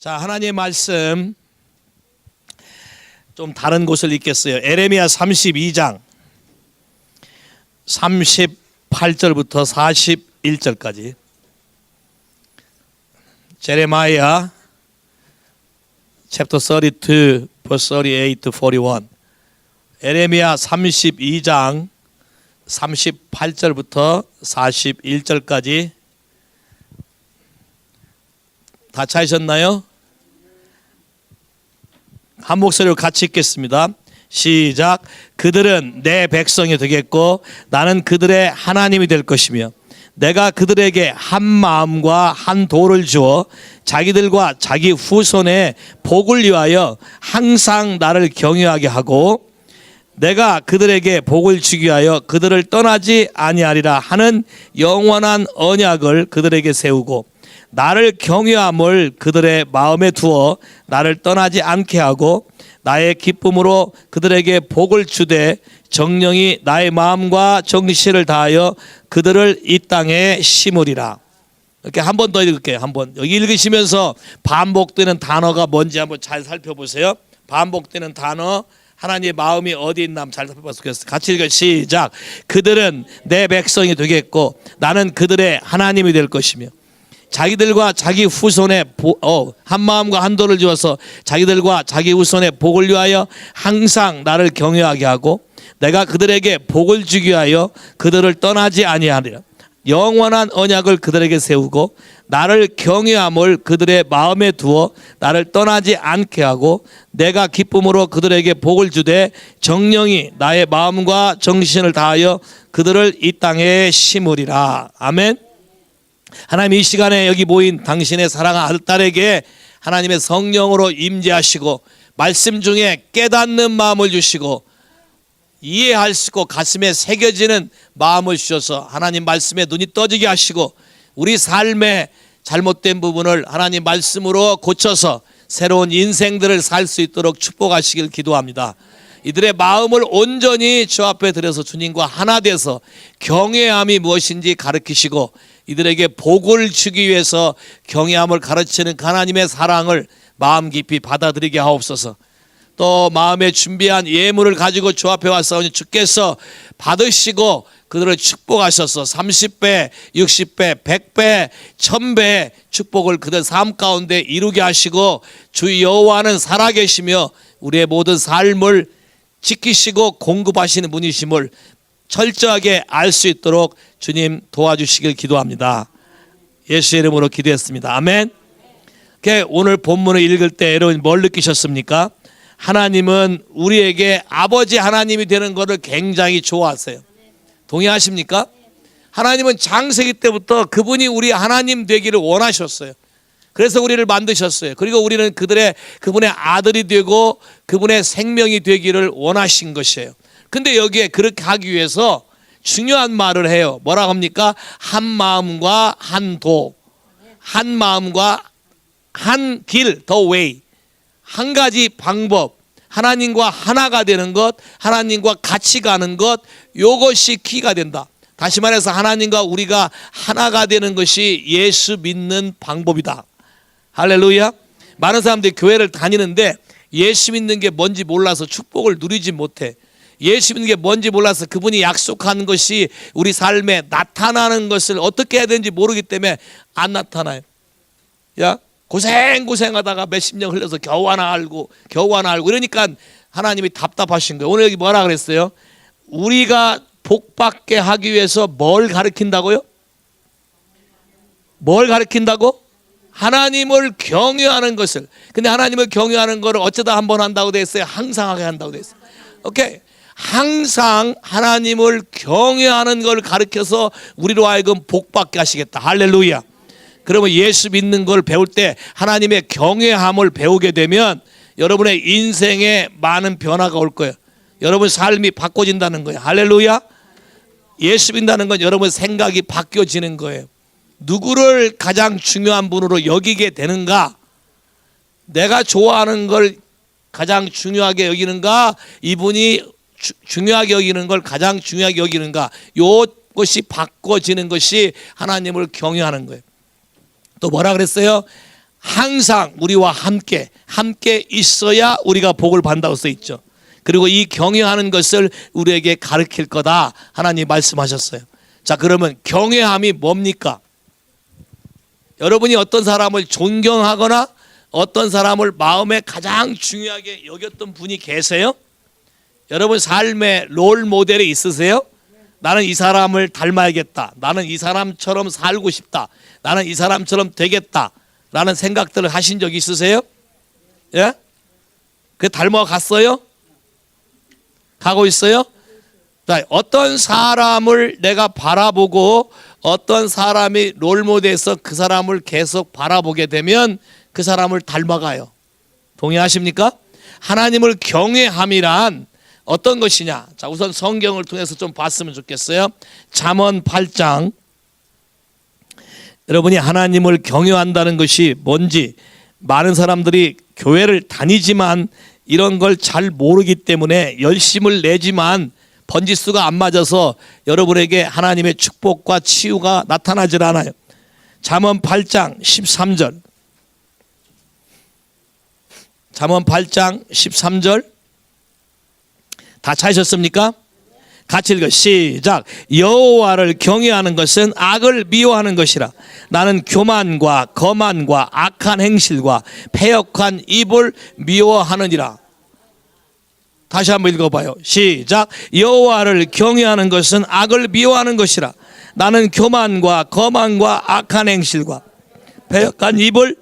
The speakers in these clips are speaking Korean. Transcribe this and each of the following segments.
자, 하나님의 말씀 좀 다른 곳을 읽겠어요. 에레미야 32장 38절부터 41절까지. 제레마이아 chapter 32 verse 38 to 41. 에레미야 32장 38절부터 41절까지. 다 찾으셨나요? 한 목소리로 같이 읽겠습니다. 시작. 그들은 내 백성이 되겠고 나는 그들의 하나님이 될 것이며 내가 그들에게 한 마음과 한 도를 주어 자기들과 자기 후손의 복을 위하여 항상 나를 경외하게 하고 내가 그들에게 복을 주기 위하여 그들을 떠나지 아니하리라 하는 영원한 언약을 그들에게 세우고 나를 경외함을 그들의 마음에 두어 나를 떠나지 않게 하고 나의 기쁨으로 그들에게 복을 주되 정령이 나의 마음과 정신을 다하여 그들을 이 땅에 심으리라. 이렇게 한 번 더 읽을게요. 한번 여기 읽으시면서 반복되는 단어가 뭔지 한번 잘 살펴보세요. 반복되는 단어 하나님의 마음이 어디 있나 한번 잘 살펴보세요. 같이 읽어요. 시작. 그들은 내 백성이 되겠고 나는 그들의 하나님이 될 것이며 자기들과 자기 후손의 한 마음과 한 도를 주어서 자기들과 자기 후손의 복을 위하여 항상 나를 경외하게 하고 내가 그들에게 복을 주기 위하여 그들을 떠나지 아니하리라. 영원한 언약을 그들에게 세우고 나를 경외함을 그들의 마음에 두어 나를 떠나지 않게 하고 내가 기쁨으로 그들에게 복을 주되 정령이 나의 마음과 정신을 다하여 그들을 이 땅에 심으리라. 아멘. 하나님, 이 시간에 여기 모인 당신의 사랑하는 딸에게 하나님의 성령으로 임재하시고 말씀 중에 깨닫는 마음을 주시고 이해할 수 있고 가슴에 새겨지는 마음을 주셔서 하나님 말씀에 눈이 떠지게 하시고 우리 삶의 잘못된 부분을 하나님 말씀으로 고쳐서 새로운 인생들을 살 수 있도록 축복하시길 기도합니다. 이들의 마음을 온전히 주 앞에 들여서 주님과 하나 돼서 경외함이 무엇인지 가르치시고 이들에게 복을 주기 위해서 경외함을 가르치는 하나님의 사랑을 마음 깊이 받아들이게 하옵소서. 또 마음에 준비한 예물을 가지고 주 앞에 왔사오니 주께서 받으시고 그들을 축복하셔서 30배, 60배, 100배, 1000배 축복을 그들 삶 가운데 이루게 하시고 주 여호와는 살아계시며 우리의 모든 삶을 지키시고 공급하시는 분이심을 철저하게 알 수 있도록 주님 도와주시길 기도합니다. 예수의 이름으로 기도했습니다. 아멘. 오늘 본문을 읽을 때 여러분 뭘 느끼셨습니까? 하나님은 우리에게 아버지 하나님이 되는 것을 굉장히 좋아하세요. 동의하십니까? 하나님은 창세기 때부터 그분이 우리 하나님 되기를 원하셨어요. 그래서 우리를 만드셨어요. 그리고 우리는 그분의 아들이 되고 그분의 생명이 되기를 원하신 것이에요. 근데 여기에 그렇게 하기 위해서 중요한 말을 해요. 뭐라고 합니까? 한 마음과 한 도, 한 마음과 한 길, the way. 한 가지 방법, 하나님과 하나가 되는 것, 하나님과 같이 가는 것, 이것이 키가 된다. 다시 말해서 하나님과 우리가 하나가 되는 것이 예수 믿는 방법이다. 할렐루야. 많은 사람들이 교회를 다니는데 예수 믿는 게 뭔지 몰라서 축복을 누리지 못해. 예수 믿는 게 뭔지 몰라서 그분이 약속한 것이 우리 삶에 나타나는 것을 어떻게 해야 되는지 모르기 때문에 안 나타나요. 야, 고생하다가 몇십 년 흘려서 겨우 하나 알고 이러니까 하나님이 답답하신 거예요. 오늘 여기 뭐라 그랬어요? 우리가 복받게 하기 위해서 뭘 가르친다고요? 뭘 가르친다고? 하나님을 경외하는 것을. 근데 하나님을 경외하는 것을 어쩌다 한번 한다고 돼 있어요? 항상 하게 한다고 돼 있어요. 오케이. 항상 하나님을 경외하는 걸 가르쳐서 우리로 하여금 복받게 하시겠다. 할렐루야. 그러면 예수 믿는 걸 배울 때 하나님의 경외함을 배우게 되면 여러분의 인생에 많은 변화가 올 거예요. 여러분 삶이 바꿔진다는 거예요. 할렐루야. 예수 믿는다는 건 여러분 생각이 바뀌어지는 거예요. 누구를 가장 중요한 분으로 여기게 되는가? 내가 좋아하는 걸 가장 중요하게 여기는가? 이분이 중요하게 여기는 걸 가장 중요하게 여기는가? 이것이 바꿔지는 것이 하나님을 경외하는 거예요. 또 뭐라 그랬어요? 항상 우리와 함께 있어야 우리가 복을 받는다고 써 있죠. 그리고 이 경외하는 것을 우리에게 가르칠 거다 하나님 말씀하셨어요. 자, 그러면 경외함이 뭡니까? 여러분이 어떤 사람을 존경하거나 어떤 사람을 마음에 가장 중요하게 여겼던 분이 계세요? 여러분 삶의 롤 모델이 있으세요? 나는 이 사람을 닮아야겠다. 나는 이 사람처럼 살고 싶다. 나는 이 사람처럼 되겠다. 라는 생각들을 하신 적 있으세요? 예? 그 닮아갔어요? 가고 있어요? 자, 어떤 사람을 내가 바라보고 어떤 사람이 롤모델에서 그 사람을 계속 바라보게 되면 그 사람을 닮아가요. 동의하십니까? 하나님을 경외함이란 어떤 것이냐? 자, 우선 성경을 통해서 좀 봤으면 좋겠어요. 잠언 8장. 여러분이 하나님을 경외한다는 것이 뭔지 많은 사람들이 교회를 다니지만 이런 걸 잘 모르기 때문에 열심을 내지만 번지수가 안 맞아서 여러분에게 하나님의 축복과 치유가 나타나질 않아요. 잠언 8장 13절. 잠언 8장 13절. 다 찾으셨습니까? 같이 읽어. 시작. 여호와를 경외하는 것은 악을 미워하는 것이라. 나는 교만과 거만과 악한 행실과 패역한 입을 미워하느니라. 다시 한번 읽어봐요. 시작. 여호와를 경외하는 것은 악을 미워하는 것이라. 나는 교만과 거만과 악한 행실과 패역한 입을.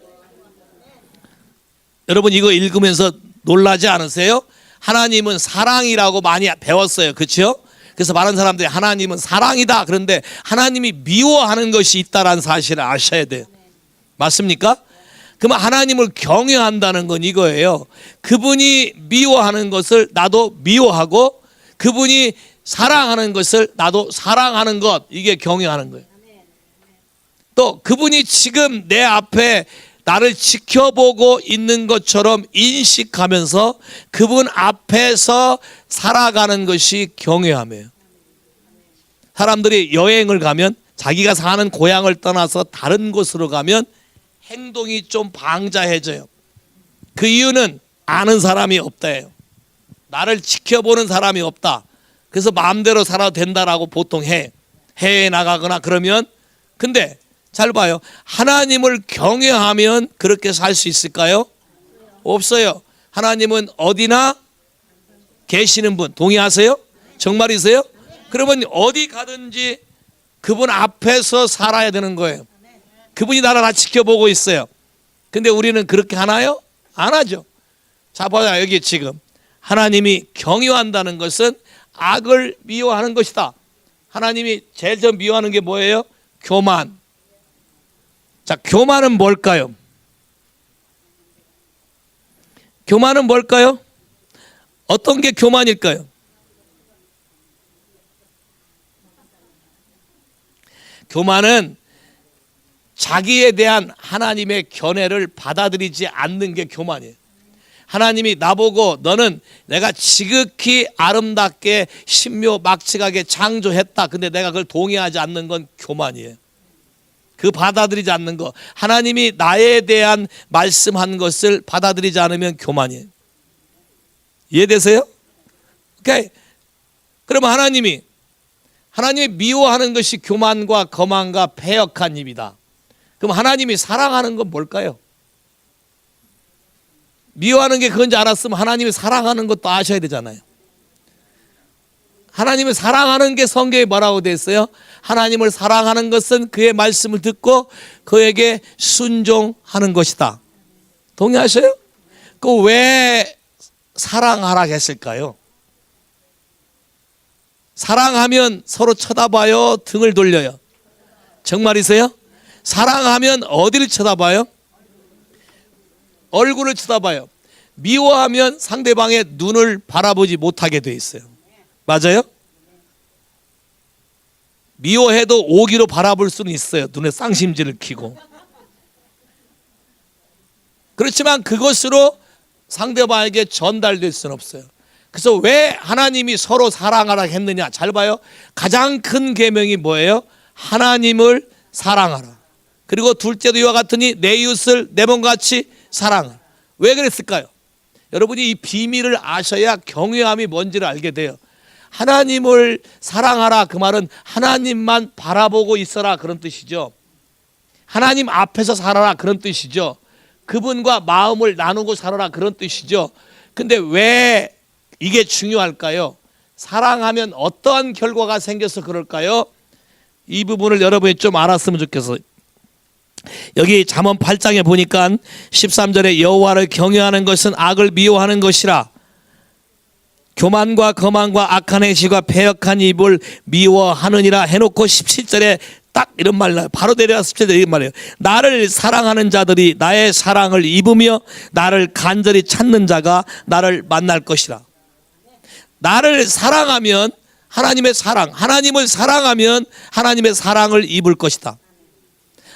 여러분 이거 읽으면서 놀라지 않으세요? 하나님은 사랑이라고 많이 배웠어요. 그렇죠? 그래서 많은 사람들이 하나님은 사랑이다. 그런데 하나님이 미워하는 것이 있다는 사실을 아셔야 돼요. 맞습니까? 그러면 하나님을 경외한다는 건 이거예요. 그분이 미워하는 것을 나도 미워하고 그분이 사랑하는 것을 나도 사랑하는 것. 이게 경외하는 거예요. 또 그분이 지금 내 앞에 나를 지켜보고 있는 것처럼 인식하면서 그분 앞에서 살아가는 것이 경외함이에요. 사람들이 여행을 가면 자기가 사는 고향을 떠나서 다른 곳으로 가면 행동이 좀 방자해져요. 그 이유는 아는 사람이 없다예요. 나를 지켜보는 사람이 없다. 그래서 마음대로 살아도 된다라고 보통 해. 해외에 나가거나 그러면. 근데 잘 봐요. 하나님을 경외하면 그렇게 살 수 있을까요? 없어요. 하나님은 어디나 계시는 분. 동의하세요? 정말이세요? 그러면 어디 가든지 그분 앞에서 살아야 되는 거예요. 그분이 나를 다 지켜보고 있어요. 근데 우리는 그렇게 하나요? 안 하죠. 자, 봐요. 여기 지금 하나님이 경외한다는 것은 악을 미워하는 것이다. 하나님이 제일 좀 미워하는 게 뭐예요? 교만. 자, 교만은 뭘까요? 교만은 뭘까요? 어떤 게 교만일까요? 교만은 자기에 대한 하나님의 견해를 받아들이지 않는 게 교만이에요. 하나님이 나보고 너는 내가 지극히 아름답게 신묘막측하게 창조했다. 근데 내가 그걸 동의하지 않는 건 교만이에요. 그 받아들이지 않는 거. 하나님이 나에 대한 말씀한 것을 받아들이지 않으면 교만이에요. 이해되세요? 오케이. 그러면 하나님이 미워하는 것이 교만과 거만과 패역한 입이다. 그럼 하나님이 사랑하는 건 뭘까요? 미워하는 게 그건지 알았으면 하나님이 사랑하는 것도 아셔야 되잖아요. 하나님을 사랑하는 게 성경에 뭐라고 되어 있어요? 하나님을 사랑하는 것은 그의 말씀을 듣고 그에게 순종하는 것이다. 동의하셔요? 그 왜 사랑하라 했을까요? 사랑하면 서로 쳐다봐요? 등을 돌려요? 정말이세요? 사랑하면 어디를 쳐다봐요? 얼굴을 쳐다봐요. 미워하면 상대방의 눈을 바라보지 못하게 돼 있어요. 맞아요? 미워해도 오기로 바라볼 수는 있어요. 눈에 쌍심지를 켜고. 그렇지만 그것으로 상대방에게 전달될 수는 없어요. 그래서 왜 하나님이 서로 사랑하라 했느냐? 잘 봐요. 가장 큰 계명이 뭐예요? 하나님을 사랑하라. 그리고 둘째도 이와 같으니 내 이웃을 내 몸같이 사랑하라. 왜 그랬을까요? 여러분이 이 비밀을 아셔야 경외함이 뭔지를 알게 돼요. 하나님을 사랑하라, 그 말은 하나님만 바라보고 있어라, 그런 뜻이죠. 하나님 앞에서 살아라, 그런 뜻이죠. 그분과 마음을 나누고 살아라, 그런 뜻이죠. 근데 왜 이게 중요할까요? 사랑하면 어떠한 결과가 생겨서 그럴까요? 이 부분을 여러분이 좀 알았으면 좋겠어요. 여기 잠언 8장에 보니까 13절에 여호와를 경외하는 것은 악을 미워하는 것이라, 교만과 거만과 악한 행실과 패역한 입을 미워하느니라 해놓고 17절에 딱 이런 말 나요. 바로 내려와서 17절에 이런 말이에요. 나를 사랑하는 자들이 나의 사랑을 입으며 나를 간절히 찾는 자가 나를 만날 것이라. 나를 사랑하면 하나님의 사랑, 하나님을 사랑하면 하나님의 사랑을 입을 것이다.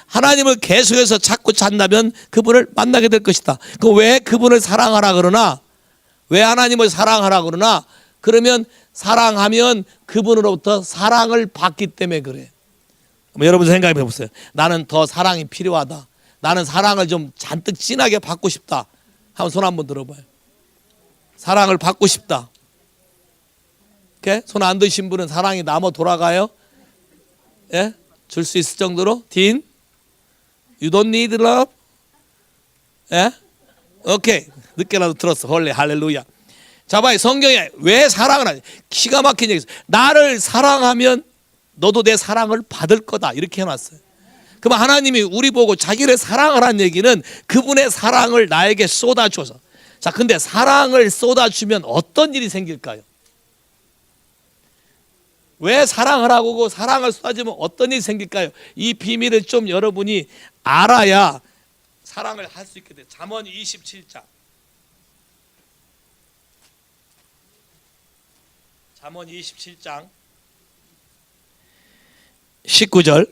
하나님을 계속해서 찾고 찾는다면 그분을 만나게 될 것이다. 그 왜 그분을 사랑하라 그러나? 왜 하나님을 사랑하라 그러나? 그러면 사랑하면 그분으로부터 사랑을 받기 때문에 그래. 여러분 생각해 보세요. 나는 더 사랑이 필요하다. 나는 사랑을 좀 잔뜩 진하게 받고 싶다. 한번 손 한번 들어봐요. 사랑을 받고 싶다. 손 안 드신 분은 사랑이 남아 돌아가요? 예? 줄 수 있을 정도로? 딘? You don't need love? 예? 오케이. 늦게라도 들었어. 홀리 할렐루야. 자, 봐요. 성경에 왜 사랑을 하냐. 기가 막힌 얘기. 나를 사랑하면 너도 내 사랑을 받을 거다. 이렇게 해놨어요. 그럼 하나님이 우리 보고 자기를 사랑하라는 얘기는 그분의 사랑을 나에게 쏟아줘서. 자, 근데 사랑을 쏟아주면 어떤 일이 생길까요? 왜 사랑을 하고 사랑을 쏟아주면 어떤 일이 생길까요? 이 비밀을 좀 여러분이 알아야 사랑을 할 수 있게 돼요. 잠언 27장. 잠언 27장 19절.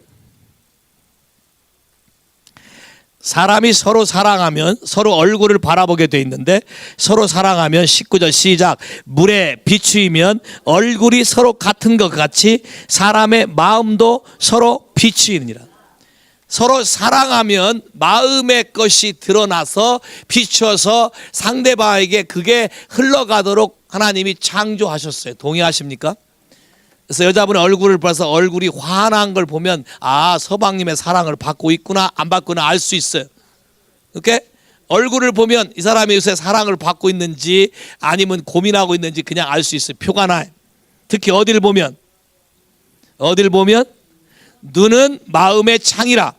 사람이 서로 사랑하면 서로 얼굴을 바라보게 돼 있는데, 서로 사랑하면 19절 시작. 물에 비추이면 얼굴이 서로 같은 것 같이 사람의 마음도 서로 비추이느니라. 서로 사랑하면 마음의 것이 드러나서 비춰서 상대방에게 그게 흘러가도록 하나님이 창조하셨어요. 동의하십니까? 그래서 여자분의 얼굴을 봐서 얼굴이 환한 걸 보면 아, 서방님의 사랑을 받고 있구나 안 받구나 알 수 있어요. 오케이? 얼굴을 보면 이 사람이 요새 사랑을 받고 있는지 아니면 고민하고 있는지 그냥 알 수 있어요. 표가 나요. 특히 어딜 보면 눈은 마음의 창이라.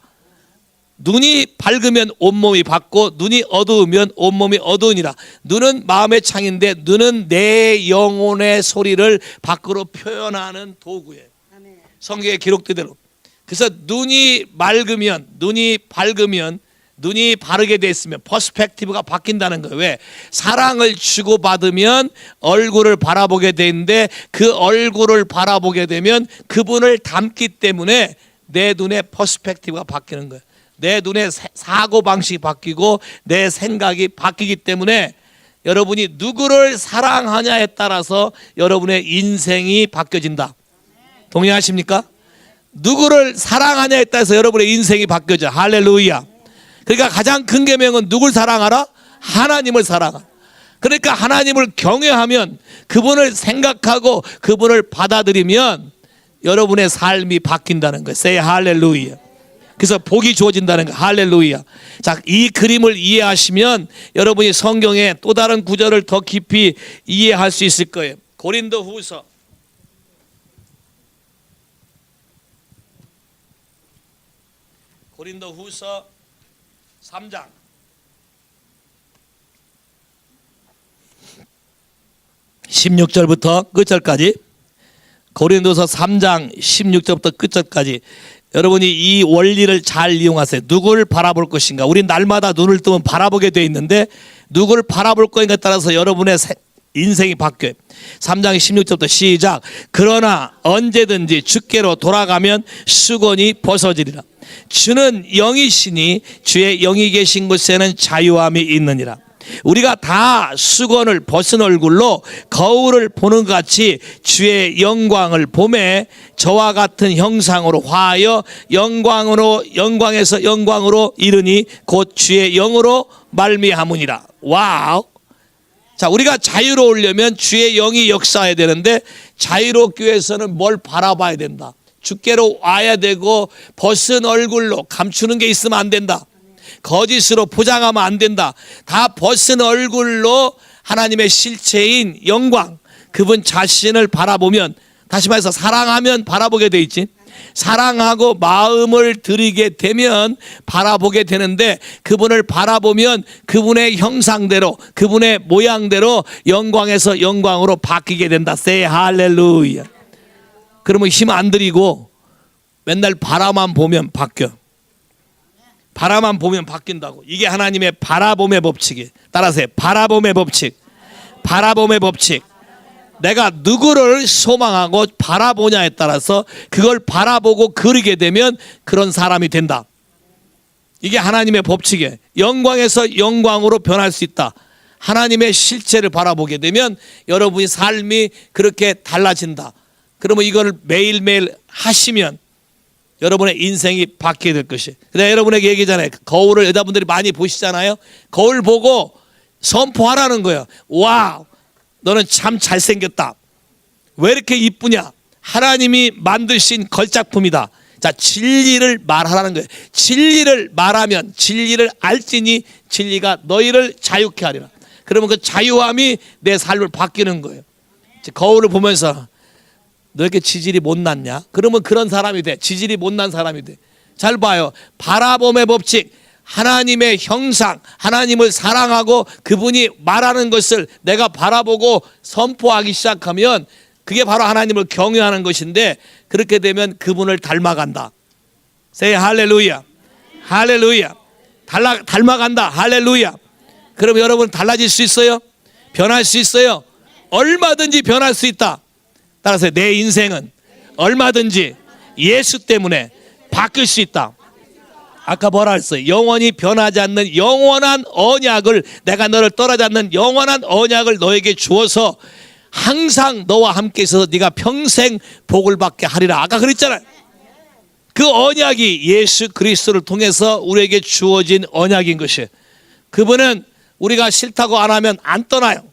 눈이 밝으면 온몸이 밝고 눈이 어두우면 온몸이 어두우니라. 눈은 마음의 창인데 눈은 내 영혼의 소리를 밖으로 표현하는 도구예요. 성경에 기록된 대로. 그래서 눈이 밝으면 눈이 바르게 됐으면 퍼스펙티브가 바뀐다는 거예요. 왜? 사랑을 주고받으면 얼굴을 바라보게 되는데 그 얼굴을 바라보게 되면 그분을 닮기 때문에 내 눈의 퍼스펙티브가 바뀌는 거예요. 내 눈의 사고방식이 바뀌고 내 생각이 바뀌기 때문에 여러분이 누구를 사랑하냐에 따라서 여러분의 인생이 바뀌어진다. 동의하십니까? 누구를 사랑하냐에 따라서 여러분의 인생이 바뀌어져. 할렐루야. 그러니까 가장 큰 계명은 누굴 사랑하라? 하나님을 사랑하라. 그러니까 하나님을 경외하면, 그분을 생각하고 그분을 받아들이면 여러분의 삶이 바뀐다는 거예요. Say 할렐루야. 그래서 복이 주어진다는 거. 할렐루야. 자, 이 그림을 이해하시면 여러분이 성경의 또 다른 구절을 더 깊이 이해할 수 있을 거예요. 고린도후서 3장 16절부터 끝절까지. 고린도서 3장 16절부터 끝절까지. 여러분이 이 원리를 잘 이용하세요. 누구를 바라볼 것인가. 우리 날마다 눈을 뜨면 바라보게 돼 있는데 누구를 바라볼 것인가에 따라서 여러분의 인생이 바뀌어요. 3장 16절부터 시작. 그러나 언제든지 주께로 돌아가면 수건이 벗어지리라. 주는 영이시니 주의 영이 계신 곳에는 자유함이 있느니라. 우리가 다 수건을 벗은 얼굴로 거울을 보는 것 같이 주의 영광을 보매 저와 같은 형상으로 화하여 영광에서 영광으로 이르니 곧 주의 영으로 말미암으니라. 와우. 자, 우리가 자유로우려면 주의 영이 역사해야 되는데 자유롭기 위해서는 뭘 바라봐야 된다. 주께로 와야 되고 벗은 얼굴로 감추는 게 있으면 안 된다. 거짓으로 포장하면 안 된다. 다 벗은 얼굴로 하나님의 실체인 영광, 그분 자신을 바라보면, 다시 말해서 사랑하면 바라보게 돼 있지. 사랑하고 마음을 들이게 되면 바라보게 되는데, 그분을 바라보면 그분의 형상대로, 그분의 모양대로 영광에서 영광으로 바뀌게 된다. Say 할렐루야. 그러면 힘 안 들이고 맨날 바라만 보면 바뀌어. 바라만 보면 바뀐다고. 이게 하나님의 바라봄의 법칙이에요. 따라서 바라봄의 법칙. 바라봄의 법칙. 내가 누구를 소망하고 바라보냐에 따라서 그걸 바라보고 그리게 되면 그런 사람이 된다. 이게 하나님의 법칙이에요. 영광에서 영광으로 변할 수 있다. 하나님의 실체를 바라보게 되면 여러분의 삶이 그렇게 달라진다. 그러면 이걸 매일매일 하시면 여러분의 인생이 바뀌게 될 것이에요. 내가 여러분에게 얘기잖아요. 거울을 여자분들이 많이 보시잖아요. 거울 보고 선포하라는 거예요. 와우, 너는 참 잘생겼다. 왜 이렇게 이쁘냐? 하나님이 만드신 걸작품이다. 자, 진리를 말하라는 거예요. 진리를 말하면 진리를 알지니 진리가 너희를 자유케 하리라. 그러면 그 자유함이 내 삶을 바뀌는 거예요. 거울을 보면서 너 이렇게 지질이 못났냐? 그러면 그런 사람이 돼. 지질이 못난 사람이 돼. 잘 봐요. 바라봄의 법칙. 하나님의 형상, 하나님을 사랑하고 그분이 말하는 것을 내가 바라보고 선포하기 시작하면 그게 바로 하나님을 경외하는 것인데, 그렇게 되면 그분을 닮아간다. Say 할렐루야. 할렐루야. 닮아간다. 할렐루야. 그럼 여러분 달라질 수 있어요? 변할 수 있어요? 얼마든지 변할 수 있다. 따라서 내 인생은 얼마든지 예수 때문에 바뀔 수 있다. 아까 뭐라 했어요? 영원히 변하지 않는 영원한 언약을, 내가 너를 떠나지 않는 영원한 언약을 너에게 주어서 항상 너와 함께 있어서 네가 평생 복을 받게 하리라. 아까 그랬잖아요. 그 언약이 예수 그리스도를 통해서 우리에게 주어진 언약인 것이에요. 그분은 우리가 싫다고 안 하면 안 떠나요.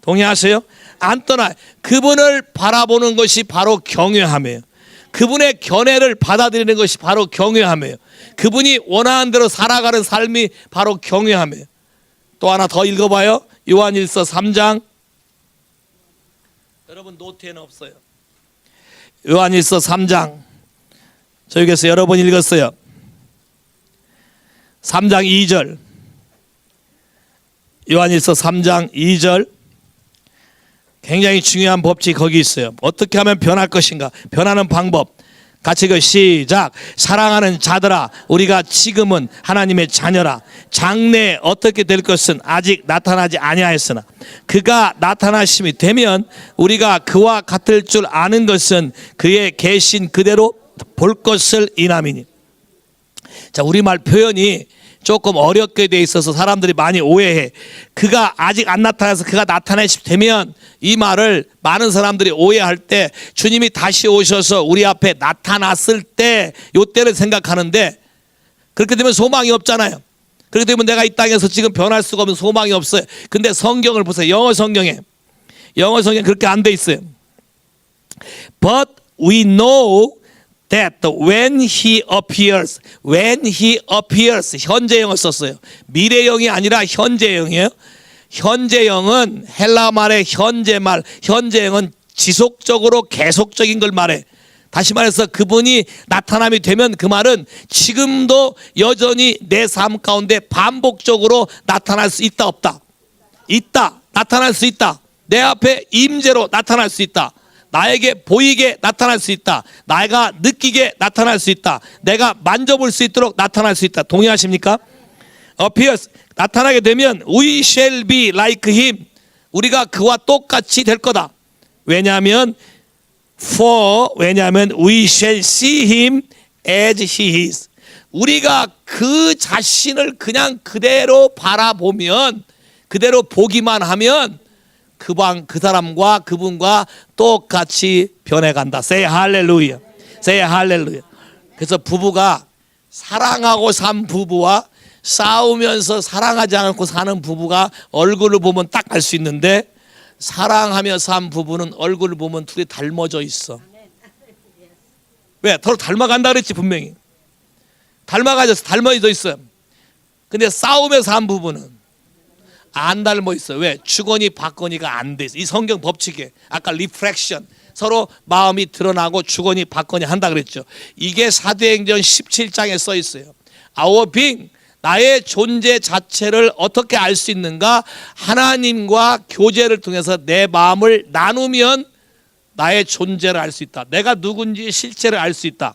동의하세요? 안 떠나요. 그분을 바라보는 것이 바로 경외함이에요. 그분의 견해를 받아들이는 것이 바로 경외함이에요. 그분이 원하는 대로 살아가는 삶이 바로 경외함이에요. 또 하나 더 읽어봐요. 요한일서 3장. 여러분 노트에는 없어요. 요한일서 3장. 저기에서 여러 번 읽었어요. 3장 2절. 요한일서 3장 2절. 굉장히 중요한 법칙이 거기 있어요. 어떻게 하면 변할 것인가? 변하는 방법. 같이 시작. 사랑하는 자들아, 우리가 지금은 하나님의 자녀라. 장래에 어떻게 될 것은 아직 나타나지 아니하였으나 그가 나타나심이 되면 우리가 그와 같을 줄 아는 것은 그의 계신 그대로 볼 것을 인함이니. 자, 우리말 표현이 조금 어렵게 돼 있어서 사람들이 많이 오해해. 그가 아직 안 나타나서 그가 나타나시 되면, 이 말을 많은 사람들이 오해할 때 주님이 다시 오셔서 우리 앞에 나타났을 때, 요때를 생각하는데, 그렇게 되면 소망이 없잖아요. 그렇게 되면 내가 이 땅에서 지금 변할 수가 없는 소망이 없어요. 근데 성경을 보세요. 영어 성경에 그렇게 안 돼 있어요. But we know that when he appears, 현재형을 썼어요. 미래형이 아니라 현재형이에요. 현재형은 헬라 말의 현재형은 지속적으로 계속적인 걸 말해. 다시 말해서 그분이 나타남이 되면 그 말은 지금도 여전히 내 삶 가운데 반복적으로 나타날 수 있다 없다? 있다. 나타날 수 있다. 내 앞에 임재로 나타날 수 있다. 나에게 보이게 나타날 수 있다. 내가 느끼게 나타날 수 있다. 내가 만져볼 수 있도록 나타날 수 있다. 동의하십니까? appears, 나타나게 되면 we shall be like him, 우리가 그와 똑같이 될 거다. 왜냐하면 we shall see him as he is. 우리가 그 자신을 그냥 그대로 바라보면 그대로 보기만 하면 그 사람과 그분과 똑같이 변해간다. Say hallelujah. Say hallelujah. 그래서 부부가 사랑하고 산 부부와 싸우면서 사랑하지 않고 사는 부부가 얼굴을 보면 딱 알 수 있는데, 사랑하며 산 부부는 얼굴을 보면 둘이 닮아져 있어. 왜? 서로 닮아간다 그랬지. 분명히 닮아져 있어요. 근데 싸우면서 산 부부는 안 닮아 있어요. 왜? 주거니 받거니가 안 돼 있어. 이 성경 법칙에 아까 리프렉션, 서로 마음이 드러나고 주거니 받거니 한다 그랬죠. 이게 사도행전 17장에 써 있어요. Our being, 나의 존재 자체를 어떻게 알 수 있는가? 하나님과 교제를 통해서 내 마음을 나누면 나의 존재를 알 수 있다. 내가 누군지 실체를 알 수 있다.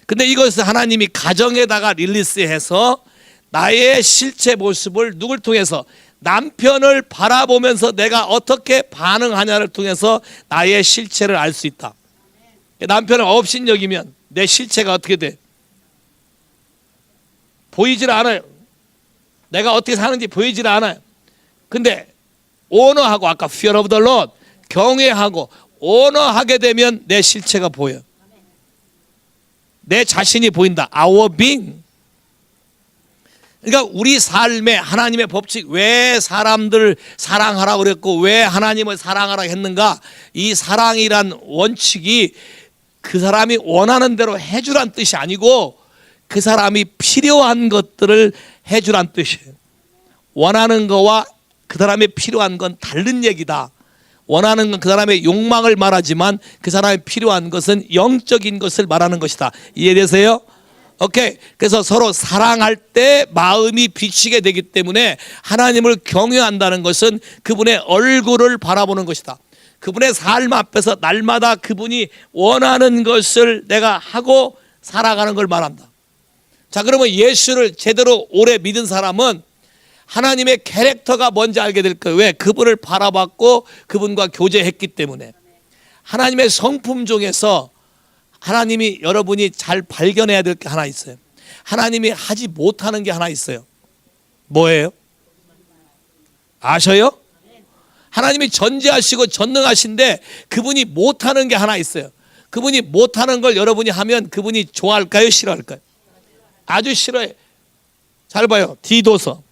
근데 이것을 하나님이 가정에다가 릴리스해서 나의 실체 모습을 누굴 통해서? 남편을 바라보면서 내가 어떻게 반응하냐를 통해서 나의 실체를 알 수 있다. 남편을 업신여기면 내 실체가 어떻게 돼? 보이질 않아요. 내가 어떻게 사는지 보이질 않아요. 근데 오너하고, 아까 fear of the Lord, 경외하고 오너하게 되면 내 실체가 보여. 내 자신이 보인다. Our being. 그러니까 우리 삶에 하나님의 법칙, 왜 사람들 사랑하라고 그랬고 왜 하나님을 사랑하라고 했는가? 이 사랑이란 원칙이 그 사람이 원하는 대로 해주란 뜻이 아니고 그 사람이 필요한 것들을 해주란 뜻이에요. 원하는 거와 그 사람이 필요한 건 다른 얘기다. 원하는 건 그 사람의 욕망을 말하지만 그 사람이 필요한 것은 영적인 것을 말하는 것이다. 이해되세요? 오케이. 그래서 서로 사랑할 때 마음이 비치게 되기 때문에 하나님을 경외한다는 것은 그분의 얼굴을 바라보는 것이다. 그분의 삶 앞에서 날마다 그분이 원하는 것을 내가 하고 살아가는 걸 말한다. 자, 그러면 예수를 제대로 오래 믿은 사람은 하나님의 캐릭터가 뭔지 알게 될 거예요. 왜? 그분을 바라봤고 그분과 교제했기 때문에. 하나님의 성품 중에서 하나님이 여러분이 잘 발견해야 될 게 하나 있어요. 하나님이 하지 못하는 게 하나 있어요. 뭐예요? 아셔요? 하나님이 전지하시고 전능하신데 그분이 못하는 게 하나 있어요. 그분이 못하는 걸 여러분이 하면 그분이 좋아할까요? 싫어할까요? 아주 싫어해. 잘 봐요. 디도서.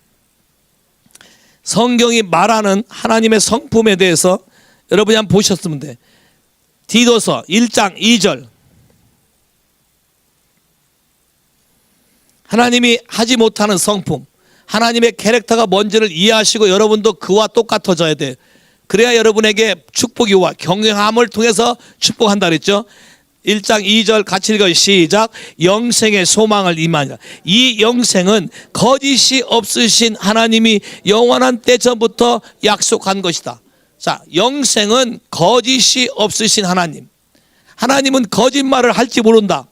성경이 말하는 하나님의 성품에 대해서 여러분이 한번 보셨으면 돼. 디도서 1장 2절. 하나님이 하지 못하는 성품, 하나님의 캐릭터가 뭔지를 이해하시고 여러분도 그와 똑같아져야 돼. 그래야 여러분에게 축복이 와. 경외함을 통해서 축복한다 그랬죠. 1장 2절 같이 읽어요. 시작. 영생의 소망을 임하니라. 이 영생은 거짓이 없으신 하나님이 영원한 때 전부터 약속한 것이다. 자, 영생은 거짓이 없으신 하나님. 하나님은 거짓말을 할지 모른다.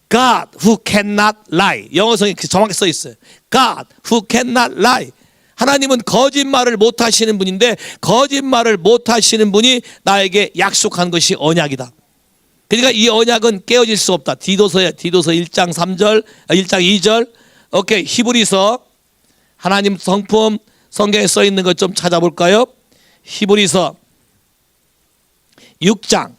God who cannot lie. 영어성이 정확히 써 있어요. God who cannot lie. 하나님은 거짓말을 못 하시는 분인데 거짓말을 못 하시는 분이 나에게 약속한 것이 언약이다. 그러니까 이 언약은 깨어질 수 없다. 디도서에 디도서 1장 3절, 1장 2절. 오케이. 히브리서 하나님 성품 성경에 써 있는 것 좀 찾아볼까요? 히브리서 6장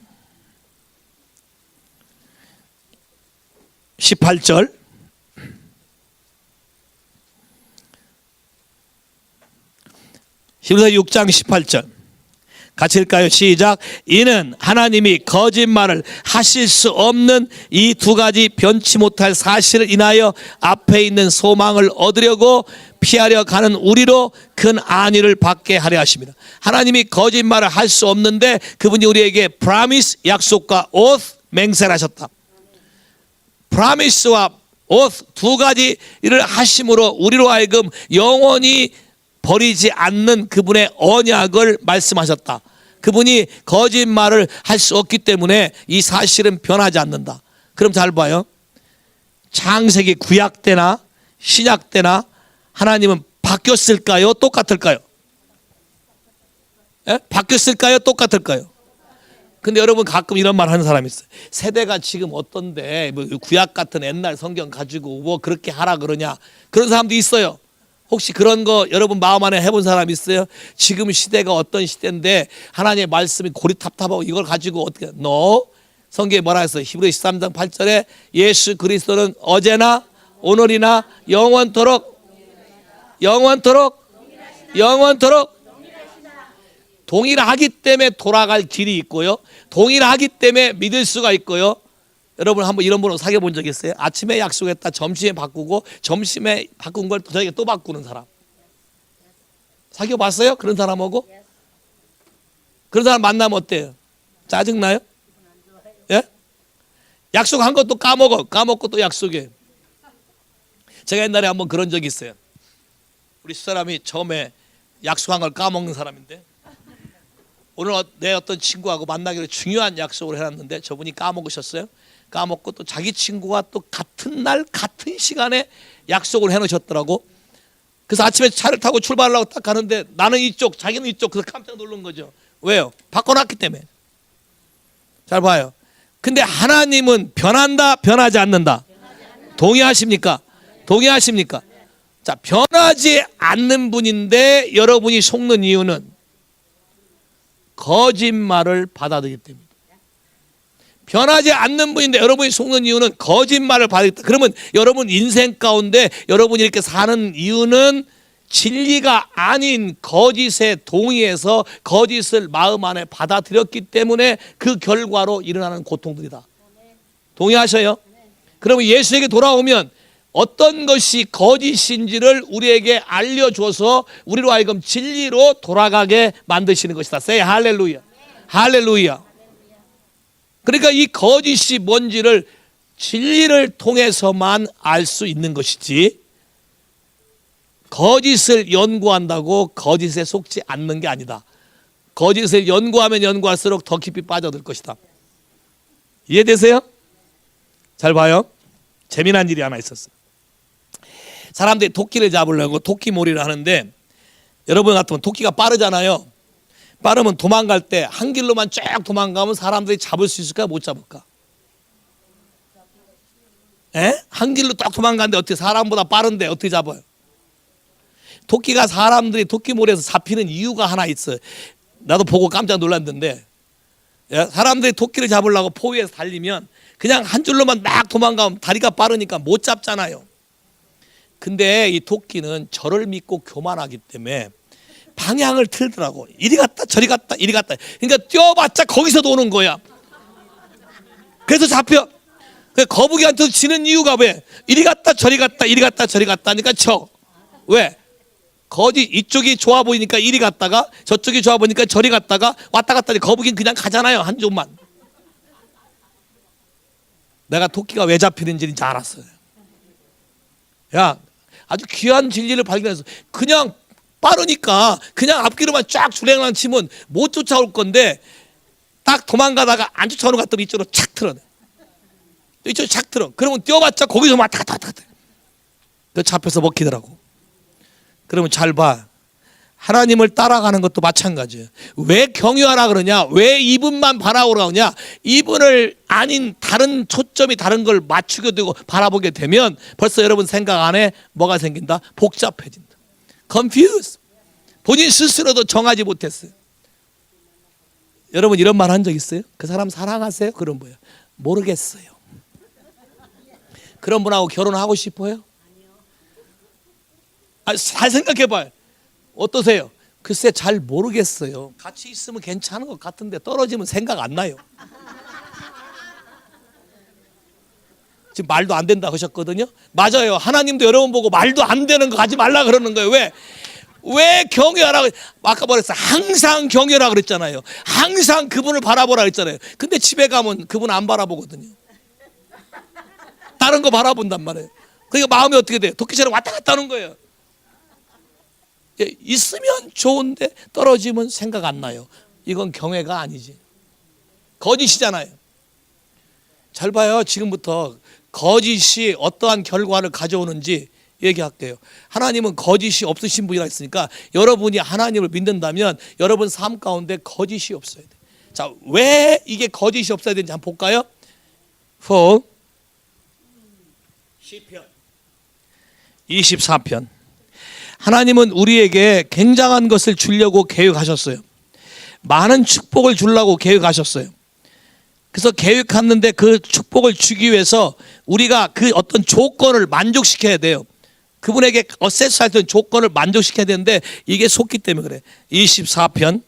18절. 히브리서 6장 18절. 같이 읽을까요? 시작. 이는 하나님이 거짓말을 하실 수 없는 이 두 가지 변치 못할 사실을 인하여 앞에 있는 소망을 얻으려고 피하려 가는 우리로 큰 안위를 받게 하려 하십니다. 하나님이 거짓말을 할 수 없는데 그분이 우리에게 promise, 약속과 oath, 맹세를 하셨다. promise와 oath 두 가지를 하심으로 우리로 하여금 영원히 버리지 않는 그분의 언약을 말씀하셨다. 그분이 거짓말을 할 수 없기 때문에 이 사실은 변하지 않는다. 그럼 잘 봐요. 창세기 구약 때나 신약 때나 하나님은 바뀌었을까요? 똑같을까요? 예? 바뀌었을까요? 똑같을까요? 근데 여러분 가끔 이런 말 하는 사람이 있어요. 세대가 지금 어떤데 뭐 구약 같은 옛날 성경 가지고 뭐 그렇게 하라 그러냐. 그런 사람도 있어요. 혹시 그런 거 여러분 마음 안에 해본 사람 있어요? 지금 시대가 어떤 시대인데 하나님의 말씀이 고리탑탑하고 이걸 가지고 어떻게 No. 성경에 뭐라 했어요? 히브리서 13장 8절에 예수 그리스도는 어제나 오늘이나 영원토록 동일하기 때문에 돌아갈 길이 있고요. 동일하기 때문에 믿을 수가 있고요. 여러분 한번 이런 분으로 사귀어 본 적 있어요? 아침에 약속했다 점심에 바꾸고 점심에 바꾼 걸 저녁에 또 바꾸는 사람 사귀어 봤어요? 그런 사람하고? 그런 사람 만나면 어때요? 짜증나요? 예? 약속한 것도 까먹고 또 약속해. 제가 옛날에 한번 그런 적이 있어요. 우리 집사람이 처음에 약속한 걸 까먹는 사람인데 오늘 내 어떤 친구하고 만나기로 중요한 약속을 해놨는데 저분이 까먹으셨어요. 까먹고 또 자기 친구와 또 같은 날 같은 시간에 약속을 해놓으셨더라고. 그래서 아침에 차를 타고 출발하려고 딱 가는데 나는 이쪽 자기는 이쪽. 그래서 깜짝 놀란 거죠. 왜요? 바꿔놨기 때문에. 잘 봐요. 근데 하나님은 변한다 변하지 않는다. 동의하십니까? 동의하십니까? 자, 변하지 않는 분인데 여러분이 속는 이유는 거짓말을 받아들이기 때문입니다. 변하지 않는 분인데 여러분이 속는 이유는 거짓말을 받아들이기 때문에. 그러면 여러분 인생 가운데 여러분이 이렇게 사는 이유는 진리가 아닌 거짓에 동의해서 거짓을 마음 안에 받아들였기 때문에 그 결과로 일어나는 고통들이다. 동의하셔요? 그러면 예수에게 돌아오면 어떤 것이 거짓인지를 우리에게 알려줘서 우리로 하여금 진리로 돌아가게 만드시는 것이다. Say 할렐루야. 할렐루야. 그러니까 이 거짓이 뭔지를 진리를 통해서만 알 수 있는 것이지 거짓을 연구한다고 거짓에 속지 않는 게 아니다. 거짓을 연구하면 연구할수록 더 깊이 빠져들 것이다. 이해되세요? 잘 봐요. 재미난 일이 하나 있었어요. 사람들이 토끼를 잡으려고 토끼몰이를 하는데 여러분 같으면 토끼가 빠르잖아요. 빠르면 도망갈 때 한 길로만 쫙 도망가면 사람들이 잡을 수 있을까 못 잡을까? 한 길로 딱 도망가는데 어떻게 사람보다 빠른데 어떻게 잡아요? 토끼가 사람들이 토끼몰이에서 잡히는 이유가 하나 있어요. 나도 보고 깜짝 놀랐는데 사람들이 토끼를 잡으려고 포 위에서 달리면 그냥 한 줄로만 막 도망가면 다리가 빠르니까 못 잡잖아요. 근데 이 토끼는 저를 믿고 교만하기 때문에 방향을 틀더라고. 이리 갔다 저리 갔다 이리 갔다. 그러니까 뛰어봤자 거기서 도는 거야. 그래서 잡혀. 거북이한테 지는 이유가 왜? 이리 갔다 저리 갔다 이리 갔다 저리 갔다 하니까 쳐. 왜? 거짓 이쪽이 좋아 보이니까 이리 갔다가 저쪽이 좋아 보이니까 저리 갔다가 왔다 갔다. 거북이는 그냥 가잖아요. 한 쪽만. 내가 토끼가 왜 잡히는지 알았어요. 야, 아주 귀한 진리를 발견해서 그냥 빠르니까 그냥 앞길로만 쫙 주행만 치면 못 쫓아올 건데 딱 도망가다가 안 쫓아오는 것 같으면 이쪽으로 착 틀어내. 이쪽으로 착 틀어. 그러면 뛰어봤자 거기서 왔다 갔다 왔다 갔다. 그 잡혀서 먹히더라고. 그러면 잘 봐. 하나님을 따라가는 것도 마찬가지예요. 왜 경유하라 그러냐? 왜 이분만 바라보라 그러냐? 이분을 아닌 다른 초점이 다른 걸 맞추게 되고 바라보게 되면 벌써 여러분 생각 안에 뭐가 생긴다? 복잡해진다. confused. 본인 스스로도 정하지 못했어요. 여러분 이런 말 한 적 있어요? 그 사람 사랑하세요? 그런 뭐예요? 모르겠어요. 그런 분하고 결혼하고 싶어요? 잘 생각해 봐요. 어떠세요? 글쎄 잘 모르겠어요. 같이 있으면 괜찮은 것 같은데 떨어지면 생각 안 나요. 지금 말도 안 된다 하셨거든요. 맞아요. 하나님도 여러분 보고 말도 안 되는 거 하지 말라 그러는 거예요. 왜 경외하라고? 아까 말했어. 항상 경외하라 그랬잖아요. 항상 그분을 바라보라 그랬잖아요. 근데 집에 가면 그분 안 바라보거든요. 다른 거 바라본단 말이에요. 그러니까 마음이 어떻게 돼요? 토끼처럼 왔다 갔다 하는 거예요. 있으면 좋은데 떨어지면 생각 안 나요. 이건 경외가 아니지. 거짓이잖아요. 잘 봐요. 지금부터 거짓이 어떠한 결과를 가져오는지 얘기할게요. 하나님은 거짓이 없으신 분이라 했으니까 여러분이 하나님을 믿는다면 여러분 삶 가운데 거짓이 없어야 돼. 자, 왜 이게 거짓이 없어야 되는지 한번 볼까요? 4 시편 24편. 하나님은 우리에게 굉장한 것을 주려고 계획하셨어요. 많은 축복을 주려고 계획하셨어요. 그래서 계획했는데 그 축복을 주기 위해서 우리가 그 어떤 조건을 만족시켜야 돼요. 그분에게 어세스할 때 조건을 만족시켜야 되는데 이게 속기 때문에 그래. 24편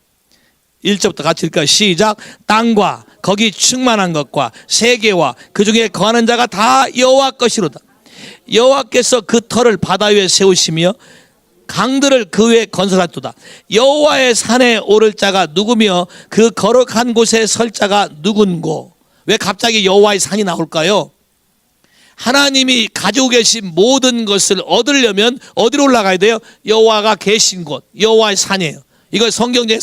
1절부터 같이 읽을까요? 시작. 땅과 거기 충만한 것과 세계와 그 중에 거하는 자가 다 여호와 것이로다. 여호와께서 그 터를 바다 위에 세우시며 강들을 그 위에 건설하도다. 여호와의 산에 오를 자가 누구며 그 거룩한 곳에 설 자가 누군고. 왜 갑자기 여호와의 산이 나올까요? 하나님이 가지고 계신 모든 것을 얻으려면 어디로 올라가야 돼요? 여호와가 계신 곳, 여호와의 산이에요. 이걸 성경제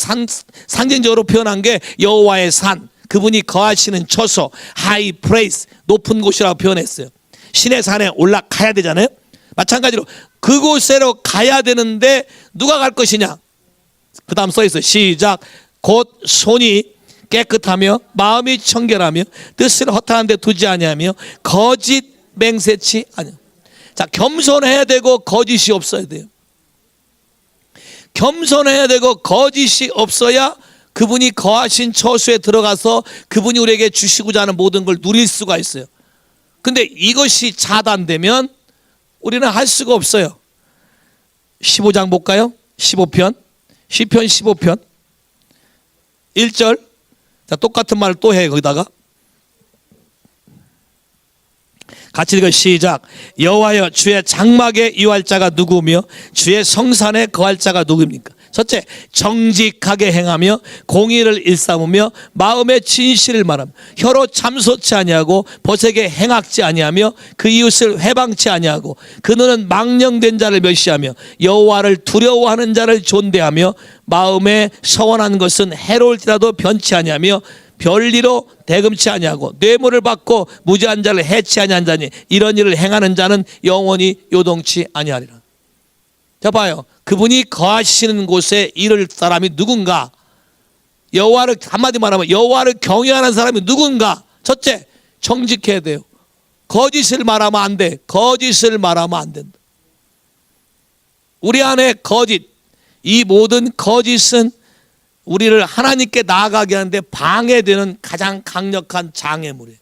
상징적으로 표현한 게 여호와의 산, 그분이 거하시는 처소, 하이 플레이스, 높은 곳이라고 표현했어요. 신의 산에 올라가야 되잖아요. 마찬가지로 그곳으로 가야 되는데 누가 갈 것이냐? 그 다음 써 있어요. 시작. 곧 손이 깨끗하며 마음이 청결하며 뜻을 허탄한 데 두지 아니하며 거짓 맹세치 아니요. 자, 겸손해야 되고 거짓이 없어야 돼요. 겸손해야 되고 거짓이 없어야 그분이 거하신 처소에 들어가서 그분이 우리에게 주시고자 하는 모든 걸 누릴 수가 있어요. 근데 이것이 차단되면 우리는 할 수가 없어요. 15장 볼까요? 15편 시편 15편 1절. 자, 똑같은 말을 또 해. 거기다가 같이 읽어. 시작. 여호와여 주의 장막에 이할 자가 누구며 주의 성산에 거할 자가 누구입니까? 첫째, 정직하게 행하며 공의를 일삼으며 마음의 진실을 말하며 혀로 참소치 아니하고 벗에게 행악지 아니하며 그 이웃을 회방치 아니하고 그는 망령된 자를 멸시하며 여호와를 두려워하는 자를 존대하며 마음에 서원한 것은 해로울지라도 변치 아니하며 별리로 대금치 아니하고 뇌물을 받고 무죄한 자를 해치 아니한 자니 이런 일을 행하는 자는 영원히 요동치 아니하리라. 자, 봐요. 그분이 거하시는 곳에 이를 사람이 누군가? 여호와를, 한마디 말하면 여호와를 경외하는 사람이 누군가? 첫째, 정직해야 돼요. 거짓을 말하면 안 돼. 거짓을 말하면 안 된다. 우리 안에 거짓, 이 모든 거짓은 우리를 하나님께 나아가게 하는데 방해되는 가장 강력한 장애물이에요.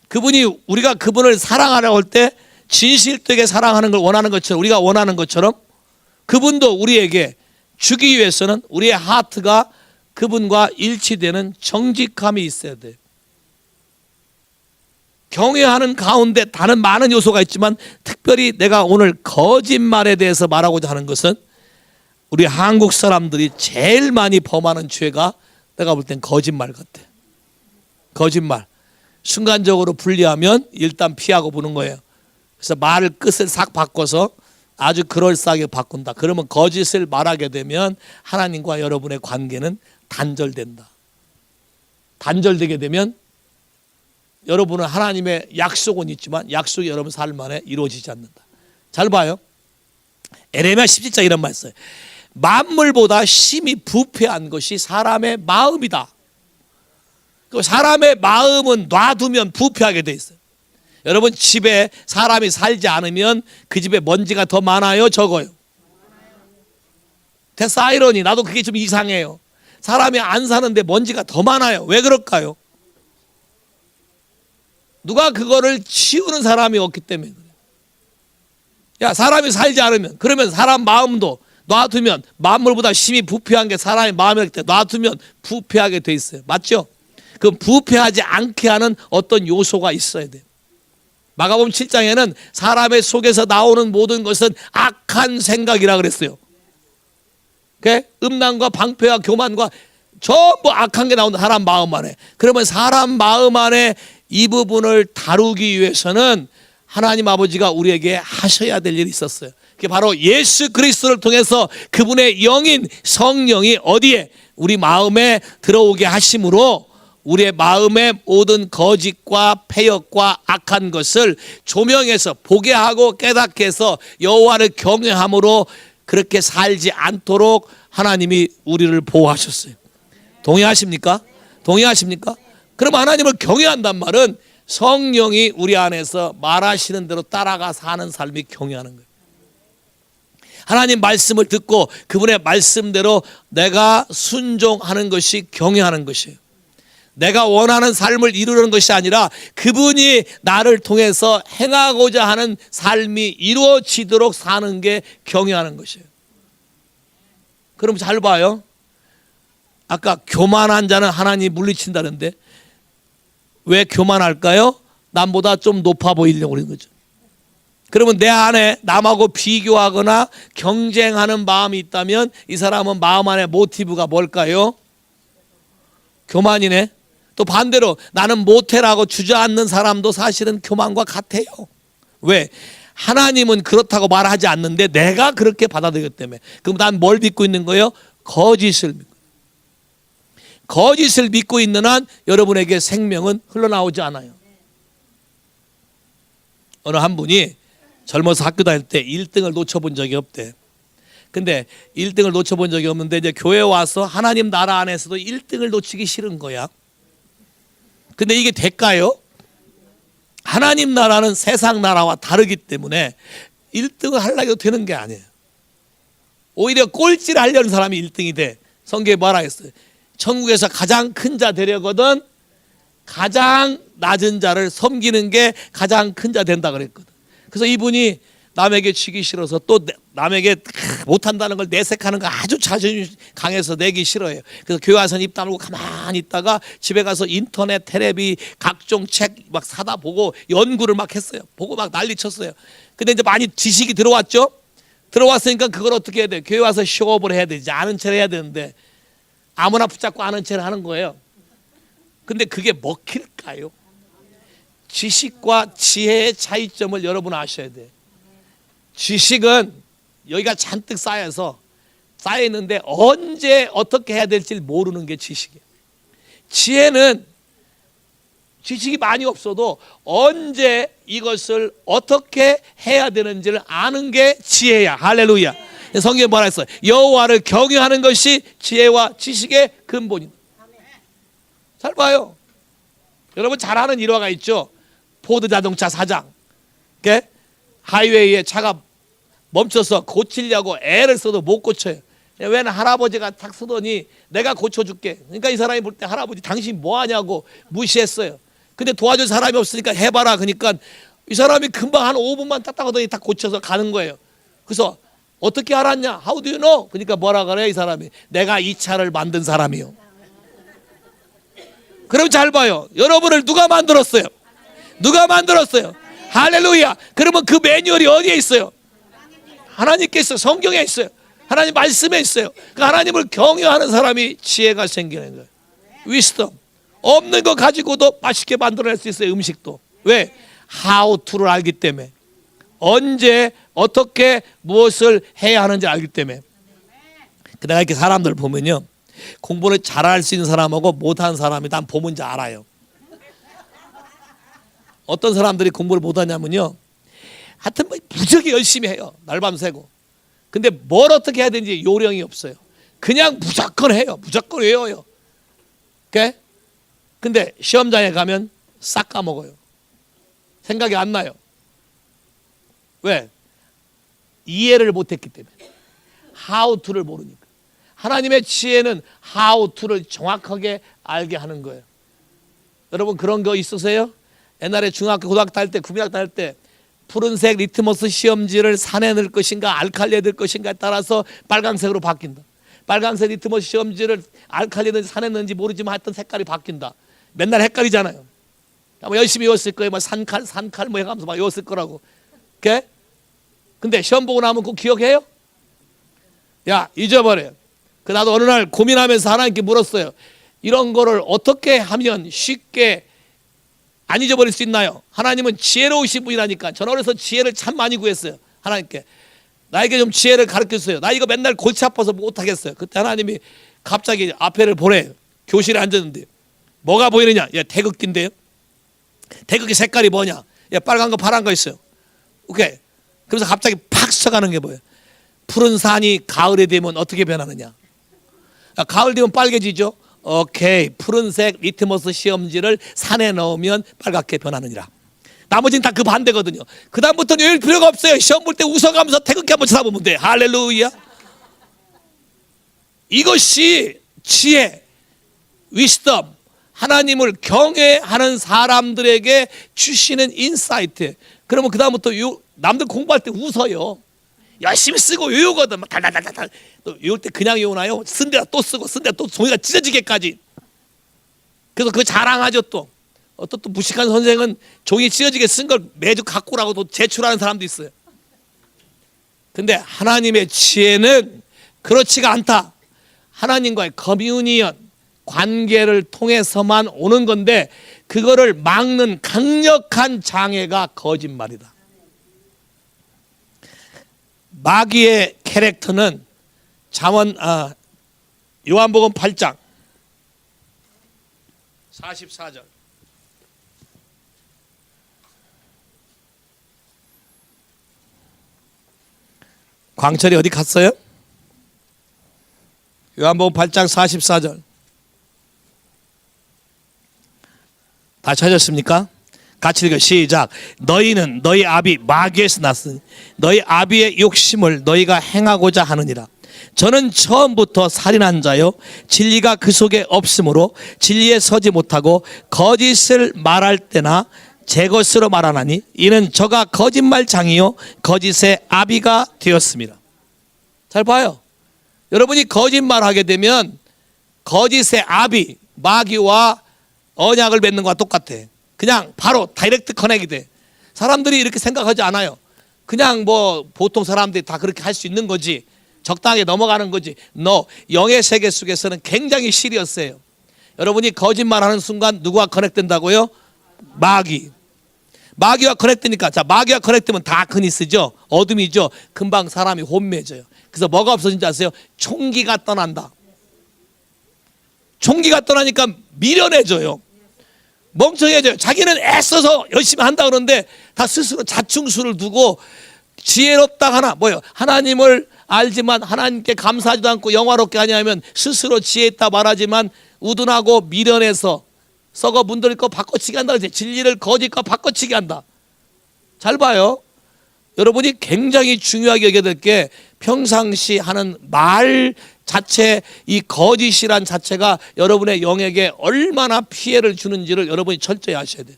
그분이, 우리가 그분을 사랑하려고 할 때 진실되게 사랑하는 걸 원하는 것처럼, 우리가 원하는 것처럼 그분도 우리에게 주기 위해서는 우리의 하트가 그분과 일치되는 정직함이 있어야 돼요. 경외하는 가운데 다른 많은 요소가 있지만 특별히 내가 오늘 거짓말에 대해서 말하고자 하는 것은 우리 한국 사람들이 제일 많이 범하는 죄가 내가 볼 땐 거짓말 같아. 거짓말. 순간적으로 분리하면 일단 피하고 보는 거예요. 그래서 말을 끝을 싹 바꿔서 아주 그럴싸하게 바꾼다. 그러면 거짓을 말하게 되면 하나님과 여러분의 관계는 단절된다. 단절되게 되면 여러분은 하나님의 약속은 있지만 약속이 여러분 삶 안에 이루어지지 않는다. 잘 봐요. 에레미야 17장 이런 말 써요. 만물보다 심히 부패한 것이 사람의 마음이다. 그 사람의 마음은 놔두면 부패하게 돼 있어요. 여러분 집에 사람이 살지 않으면 그 집에 먼지가 더 많아요, 적어요? 됐어, 아이러니. 나도 그게 좀 이상해요. 사람이 안 사는데 먼지가 더 많아요. 왜 그럴까요? 누가 그거를 치우는 사람이 없기 때문에 그래요. 야, 사람이 살지 않으면, 그러면 사람 마음도 놔두면 만물보다 심히 부패한 게 사람의 마음이기 때문에 놔두면 부패하게 돼 있어요. 맞죠? 그 부패하지 않게 하는 어떤 요소가 있어야 돼요. 마가복음 7장에는 사람의 속에서 나오는 모든 것은 악한 생각이라 그랬어요. 음란과 방패와 교만과 전부 악한 게 나온다. 사람 마음 안에. 그러면 사람 마음 안에 이 부분을 다루기 위해서는 하나님 아버지가 우리에게 하셔야 될 일이 있었어요. 그게 바로 예수 그리스도를 통해서 그분의 영인 성령이 어디에? 우리 마음에 들어오게 하심으로 우리의 마음의 모든 거짓과 패역과 악한 것을 조명해서 보게 하고 깨닫게 해서 여호와를 경외함으로 그렇게 살지 않도록 하나님이 우리를 보호하셨어요. 동의하십니까? 동의하십니까? 그럼 하나님을 경외한단 말은 성령이 우리 안에서 말하시는 대로 따라가 사는 삶이 경외하는 거예요. 하나님 말씀을 듣고 그분의 말씀대로 내가 순종하는 것이 경외하는 것이에요. 내가 원하는 삶을 이루는 것이 아니라 그분이 나를 통해서 행하고자 하는 삶이 이루어지도록 사는 게 경외하는 것이에요. 그럼 잘 봐요. 아까 교만한 자는 하나님이 물리친다는데 왜 교만할까요? 남보다 좀 높아 보이려고 그러는 거죠. 그러면 내 안에 남하고 비교하거나 경쟁하는 마음이 있다면 이 사람은 마음 안에 모티브가 뭘까요? 교만이네. 또 반대로 나는 못해라고 주저앉는 사람도 사실은 교만과 같아요. 왜? 하나님은 그렇다고 말하지 않는데 내가 그렇게 받아들이기 때문에. 그럼 난 뭘 믿고 있는 거예요? 거짓을 믿고. 거짓을 믿고 있는 한 여러분에게 생명은 흘러나오지 않아요. 어느 한 분이 젊어서 학교 다닐 때 1등을 놓쳐본 적이 없대. 근데 1등을 놓쳐본 적이 없는데 이제 교회 와서 하나님 나라 안에서도 1등을 놓치기 싫은 거야. 근데 이게 될까요? 하나님 나라는 세상 나라와 다르기 때문에 1등을 하려고 해도 되는 게 아니에요. 오히려 꼴찌를 하려는 사람이 1등이 돼. 성경에 뭐라 했어요? 천국에서 가장 큰 자 되려거든 가장 낮은 자를 섬기는 게 가장 큰 자 된다 그랬거든. 그래서 이분이 남에게 치기 싫어서 또 남에게 못한다는 걸 내색하는 거 아주 자존심 강해서 내기 싫어해요. 그래서 교회 와서 입 다물고 가만히 있다가 집에 가서 인터넷, 텔레비, 각종 책 막 사다 보고 연구를 막 했어요. 보고 막 난리 쳤어요. 근데 이제 많이 지식이 들어왔죠. 들어왔으니까 그걸 어떻게 해야 돼? 교회 와서 쇼업을 해야 되지. 아는 체를 해야 되는데 아무나 붙잡고 아는 체를 하는 거예요. 근데 그게 먹힐까요? 지식과 지혜의 차이점을 여러분 아셔야 돼요. 지식은 여기가 잔뜩 쌓여서 쌓여있는데 언제 어떻게 해야 될지 모르는 게 지식이에요. 지혜는 지식이 많이 없어도 언제 이것을 어떻게 해야 되는지를 아는 게 지혜야. 할렐루야. 성경에 뭐라 했어요? 여호와를 경외하는 것이 지혜와 지식의 근본이다. 잘 봐요. 여러분 잘 아는 일화가 있죠. 포드 자동차 사장. 하이웨이에 차가 멈춰서 고치려고 애를 써도 못 고쳐요. 왜 할아버지가 탁 서더니 내가 고쳐줄게. 그러니까 이 사람이 볼 때 할아버지 당신 뭐하냐고 무시했어요. 근데 도와줄 사람이 없으니까 해봐라. 그러니까 이 사람이 금방 한 5분만 딱 하더니 딱 고쳐서 가는 거예요. 그래서 어떻게 알았냐? How do you know? 그러니까 뭐라 그래 이 사람이? 내가 이 차를 만든 사람이요. 그럼 잘 봐요. 여러분을 누가 만들었어요? 누가 만들었어요? 할렐루야. 그러면 그 매뉴얼이 어디에 있어요? 하나님께 있어요. 성경에 있어요. 하나님 말씀에 있어요. 그 하나님을 경외하는 사람이 지혜가 생기는 거예요. 위스덤. 없는 거 가지고도 맛있게 만들어낼 수 있어요. 음식도. 왜? How to를 알기 때문에. 언제 어떻게 무엇을 해야 하는지 알기 때문에. 내가 이렇게 사람들 보면요, 공부를 잘할 수 있는 사람하고 못하는 사람이 난 보면 이제 알아요. 어떤 사람들이 공부를 못하냐면요, 하여튼 뭐 무지하게 열심히 해요. 날밤 새고. 근데 뭘 어떻게 해야 되는지 요령이 없어요. 그냥 무조건 해요. 무조건 외워요. 근데 시험장에 가면 싹 까먹어요. 생각이 안 나요. 왜? 이해를 못했기 때문에. How to를 모르니까. 하나님의 지혜는 How to를 정확하게 알게 하는 거예요. 여러분 그런 거 있으세요? 옛날에 중학교, 고등학교 다닐 때, 국민학교 다닐 때 푸른색 리트머스 시험지를 산에 넣을 것인가 알칼리에 넣을 것인가에 따라서 빨강색으로 바뀐다. 빨강색 리트머스 시험지를 알칼리에 넣는지 산에 넣는지 모르지만 하여튼 색깔이 바뀐다. 맨날 헷갈리잖아요. 뭐 열심히 외웠을 거예요. 뭐 산칼 뭐 해가면서 막 외웠을 거라고. 근데 시험 보고 나면 그거 기억해요? 야, 잊어버려요. 나도 어느 날 고민하면서 하나님께 물었어요. 이런 거를 어떻게 하면 쉽게 안 잊어버릴 수 있나요? 하나님은 지혜로우신 분이라니까. 저는 어려서 지혜를 참 많이 구했어요. 하나님께. 나에게 좀 지혜를 가르쳐주세요. 나 이거 맨날 골치 아파서 못하겠어요. 그때 하나님이 갑자기 앞에를 보래요. 교실에 앉았는데 뭐가 보이느냐? 야, 태극기인데요. 태극기 색깔이 뭐냐? 야, 빨간 거 파란 거 있어요. 오케이. 그래서 갑자기 팍 스쳐가는 게 뭐예요? 푸른 산이 가을에 되면 어떻게 변하느냐? 야, 가을 되면 빨개지죠. 오케이. 푸른색 리트머스 시험지를 산에 넣으면 빨갛게 변하느니라. 나머지는 다 그 반대거든요. 그 다음부터는 외울 필요가 없어요. 시험 볼 때 웃어가면서 태극기 한번 쳐다보면 돼. 할렐루야. 이것이 지혜, 위스덤, 하나님을 경외하는 사람들에게 주시는 인사이트. 그러면 그 다음부터 남들 공부할 때 웃어요. 열심히 쓰고 외우거든. 막 달달달달. 또 외울 때 그냥 외우나요? 쓴 데다 또 쓰고 쓴 데다 또 종이가 찢어지게까지. 그래서 그거 자랑하죠 또. 어떤 또 무식한 선생은 종이 찢어지게 쓴 걸 매주 갖고 오라고 또 제출하는 사람도 있어요. 근데 하나님의 지혜는 그렇지가 않다. 하나님과의 커뮤니언, 관계를 통해서만 오는 건데 그거를 막는 강력한 장애가 거짓말이다. 마귀의 캐릭터는 요한복음 8장 44절. 광철이 어디 갔어요? 요한복음 8장 44절. 다 찾았습니까? 같이 읽어. 시작. 너희는 너희 아비 마귀에서 났으니 너희 아비의 욕심을 너희가 행하고자 하느니라. 저는 처음부터 살인한 자요 진리가 그 속에 없으므로 진리에 서지 못하고 거짓을 말할 때나 제 것으로 말하나니 이는 저가 거짓말장이요 거짓의 아비가 되었습니다. 잘 봐요. 여러분이 거짓말하게 되면 거짓의 아비 마귀와 언약을 맺는 것과 똑같아. 그냥 바로 다이렉트 커넥이 돼. 사람들이 이렇게 생각하지 않아요. 그냥 뭐 보통 사람들이 다 그렇게 할 수 있는 거지. 적당하게 넘어가는 거지. 영의 세계 속에서는 굉장히 시리어스해요. 여러분이 거짓말하는 순간 누구와 커넥된다고요? 마귀와 커넥되니까, 자, 마귀와 커넥되면 다크니스죠. 어둠이죠. 금방 사람이 혼미해져요. 그래서 뭐가 없어진지 아세요? 총기가 떠난다. 총기가 떠나니까 미련해져요. 멍청해져요. 자기는 애써서 열심히 한다 그러는데 다 스스로 자충수를 두고 지혜롭다 하나 뭐예요? 하나님을 알지만 하나님께 감사하지도 않고 영화롭게 하냐면 스스로 지혜 있다 말하지만 우둔하고 미련해서 썩어 문드릴 거 바꿔치기 한다 그러지. 진리를 거짓과 바꿔치기 한다. 잘 봐요. 여러분이 굉장히 중요하게 여겨야 될 게 평상시 하는 말 자체, 이 거짓이란 자체가 여러분의 영에게 얼마나 피해를 주는지를 여러분이 철저히 아셔야 돼요.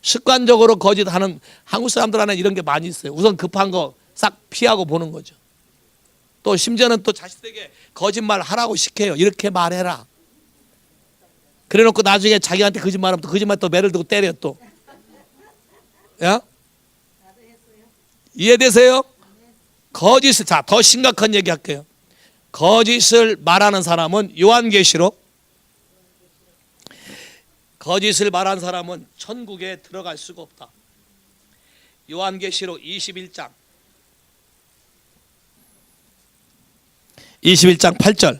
습관적으로 거짓하는 한국 사람들 안에 이런 게 많이 있어요. 우선 급한 거 싹 피하고 보는 거죠. 또 심지어는 또 자식들에게 거짓말 하라고 시켜요. 이렇게 말해라. 그래 놓고 나중에 자기한테 거짓말하면 또 거짓말 또 매를 들고 때려 또. 야? 이해되세요? 거짓을, 자, 더 심각한 얘기 할게요. 거짓을 말하는 사람은 요한계시록, 거짓을 말하는 사람은 천국에 들어갈 수가 없다. 요한계시록 21장 8절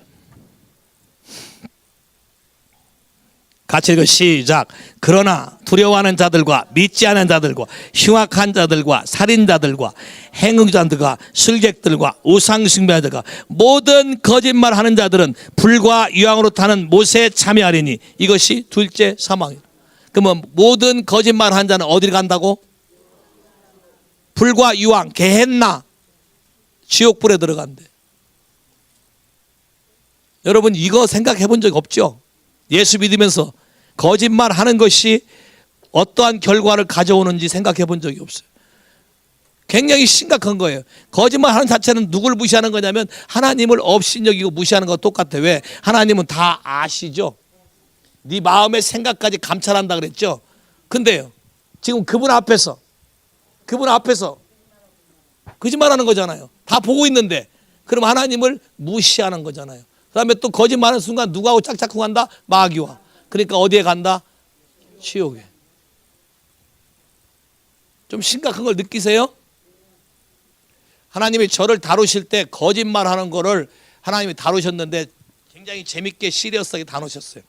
같이 읽어. 시작. 그러나 두려워하는 자들과 믿지 않은 자들과 흉악한 자들과 살인자들과 행응자들과 술객들과 우상숭배자들과 모든 거짓말하는 자들은 불과 유황으로 타는 못에 참여하리니 이것이 둘째 사망이다. 그러면 모든 거짓말하는 자는 어디를 간다고? 불과 유황, 게헨나, 지옥불에 들어간대. 여러분 이거 생각해 본 적 없죠? 예수 믿으면서 거짓말하는 것이 어떠한 결과를 가져오는지 생각해 본 적이 없어요. 굉장히 심각한 거예요. 거짓말하는 자체는 누굴 무시하는 거냐면 하나님을 업신여기고 무시하는 거와 똑같아요. 왜? 하나님은 다 아시죠. 네 마음의 생각까지 감찰한다 그랬죠. 근데요 지금 그분 앞에서 거짓말하는 거잖아요. 다 보고 있는데 그럼 하나님을 무시하는 거잖아요. 그 다음에 또 거짓말하는 순간 누구하고 짝짝꿍 한다? 마귀와. 그러니까 어디에 간다? 지옥에. 좀 심각한 걸 느끼세요? 하나님이 저를 다루실 때 거짓말하는 거를 하나님이 다루셨는데 굉장히 재밌게 시리어스하게 다루셨어요.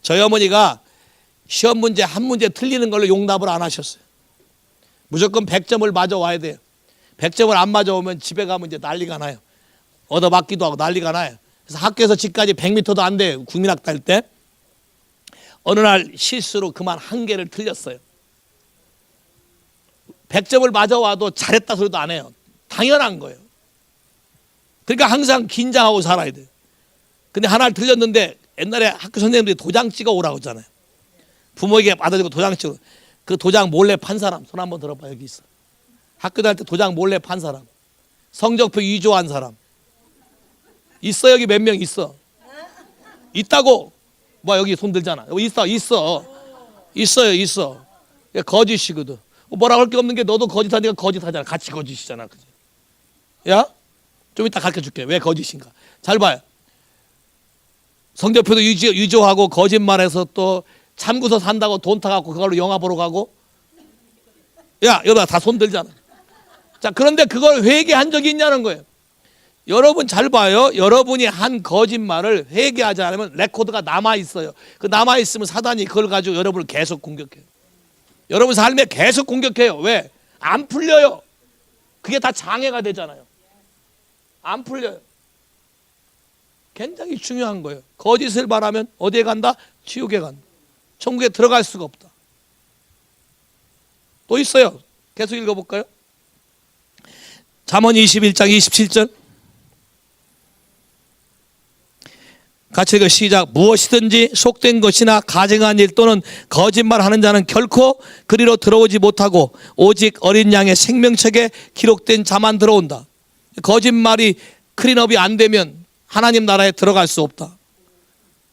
저희 어머니가 시험 문제 한 문제 틀리는 걸로 용납을 안 하셨어요. 무조건 100점을 맞아와야 돼요. 100점을 안 맞아오면 집에 가면 이제 난리가 나요. 얻어맞기도 하고 난리가 나요. 그래서 학교에서 집까지 100m도 안 돼요. 국민학교 할 때. 어느 날 실수로 그만 한 개를 틀렸어요. 100점을 맞아와도 잘했다 소리도 안 해요. 당연한 거예요. 그러니까 항상 긴장하고 살아야 돼요. 근데 하나를 틀렸는데 옛날에 학교 선생님들이 도장 찍어 오라고 했잖아요. 부모에게 받아주고 도장 찍어. 그 도장 몰래 판 사람 손 한번 들어봐. 여기 있어. 학교 다닐 때 도장 몰래 판 사람, 성적표 위조한 사람 있어. 여기 몇 명 있어. 있다고. 뭐 여기 손 들잖아. 여기 있어요. 거짓이거든. 뭐라고 할 게 없는 게 너도 거짓하니까 거짓하잖아. 같이 거짓이잖아. 그지? 야, 좀 이따 가르쳐 줄게. 왜 거짓인가? 잘 봐요. 성적표도 위조하고 거짓말해서 또 참고서 산다고 돈 타갖고 그걸로 영화 보러 가고. 야, 여기다 다 손 들잖아. 자, 그런데 그걸 회개한 적이 있냐는 거예요. 여러분 잘 봐요. 여러분이 한 거짓말을 회개하지 않으면 레코드가 남아있어요. 그 남아있으면 사단이 그걸 가지고 여러분을 계속 공격해요. 여러분 삶에 계속 공격해요. 왜? 안 풀려요. 그게 다 장애가 되잖아요. 안 풀려요. 굉장히 중요한 거예요. 거짓을 말하면 어디에 간다? 지옥에 간다. 천국에 들어갈 수가 없다. 또 있어요. 계속 읽어볼까요? 잠언 21장 27절 같이 읽어 시작. 무엇이든지 속된 것이나 가증한 일 또는 거짓말하는 자는 결코 그리로 들어오지 못하고 오직 어린 양의 생명책에 기록된 자만 들어온다. 거짓말이 클린업이 안 되면 하나님 나라에 들어갈 수 없다.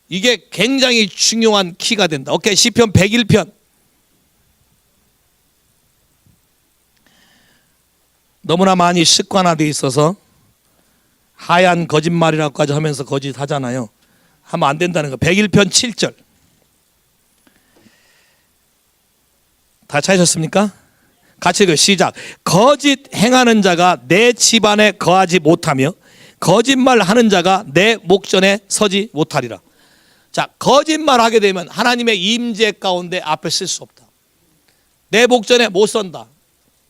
이게 굉장히 중요한 키가 된다. 오케이, 시편 101편. 너무나 많이 습관화되어 있어서 하얀 거짓말이라고까지 하면서 거짓하잖아요. 하면 안 된다는 거. 101편 7절. 다 찾으셨습니까? 같이 읽어 시작. 거짓 행하는 자가 내 집안에 거하지 못하며 거짓말하는 자가 내 목전에 서지 못하리라. 자, 거짓말하게 되면 하나님의 임재 가운데 앞에 쓸 수 없다. 내 목전에 못 선다.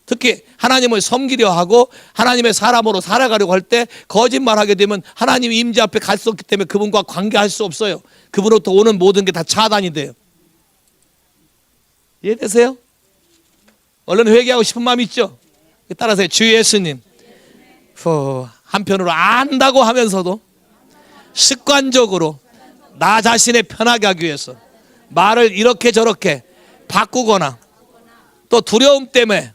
특히 하나님을 섬기려 하고 하나님의 사람으로 살아가려고 할 때 거짓말하게 되면 하나님 임재 앞에 갈 수 없기 때문에 그분과 관계할 수 없어요. 그분으로부터 오는 모든 게 다 차단이 돼요. 이해되세요? 얼른 회개하고 싶은 마음 있죠? 따라서 주 예수님. 한편으로 안다고 하면서도 습관적으로 나 자신의 편하게 하기 위해서 말을 이렇게 저렇게 바꾸거나 또 두려움 때문에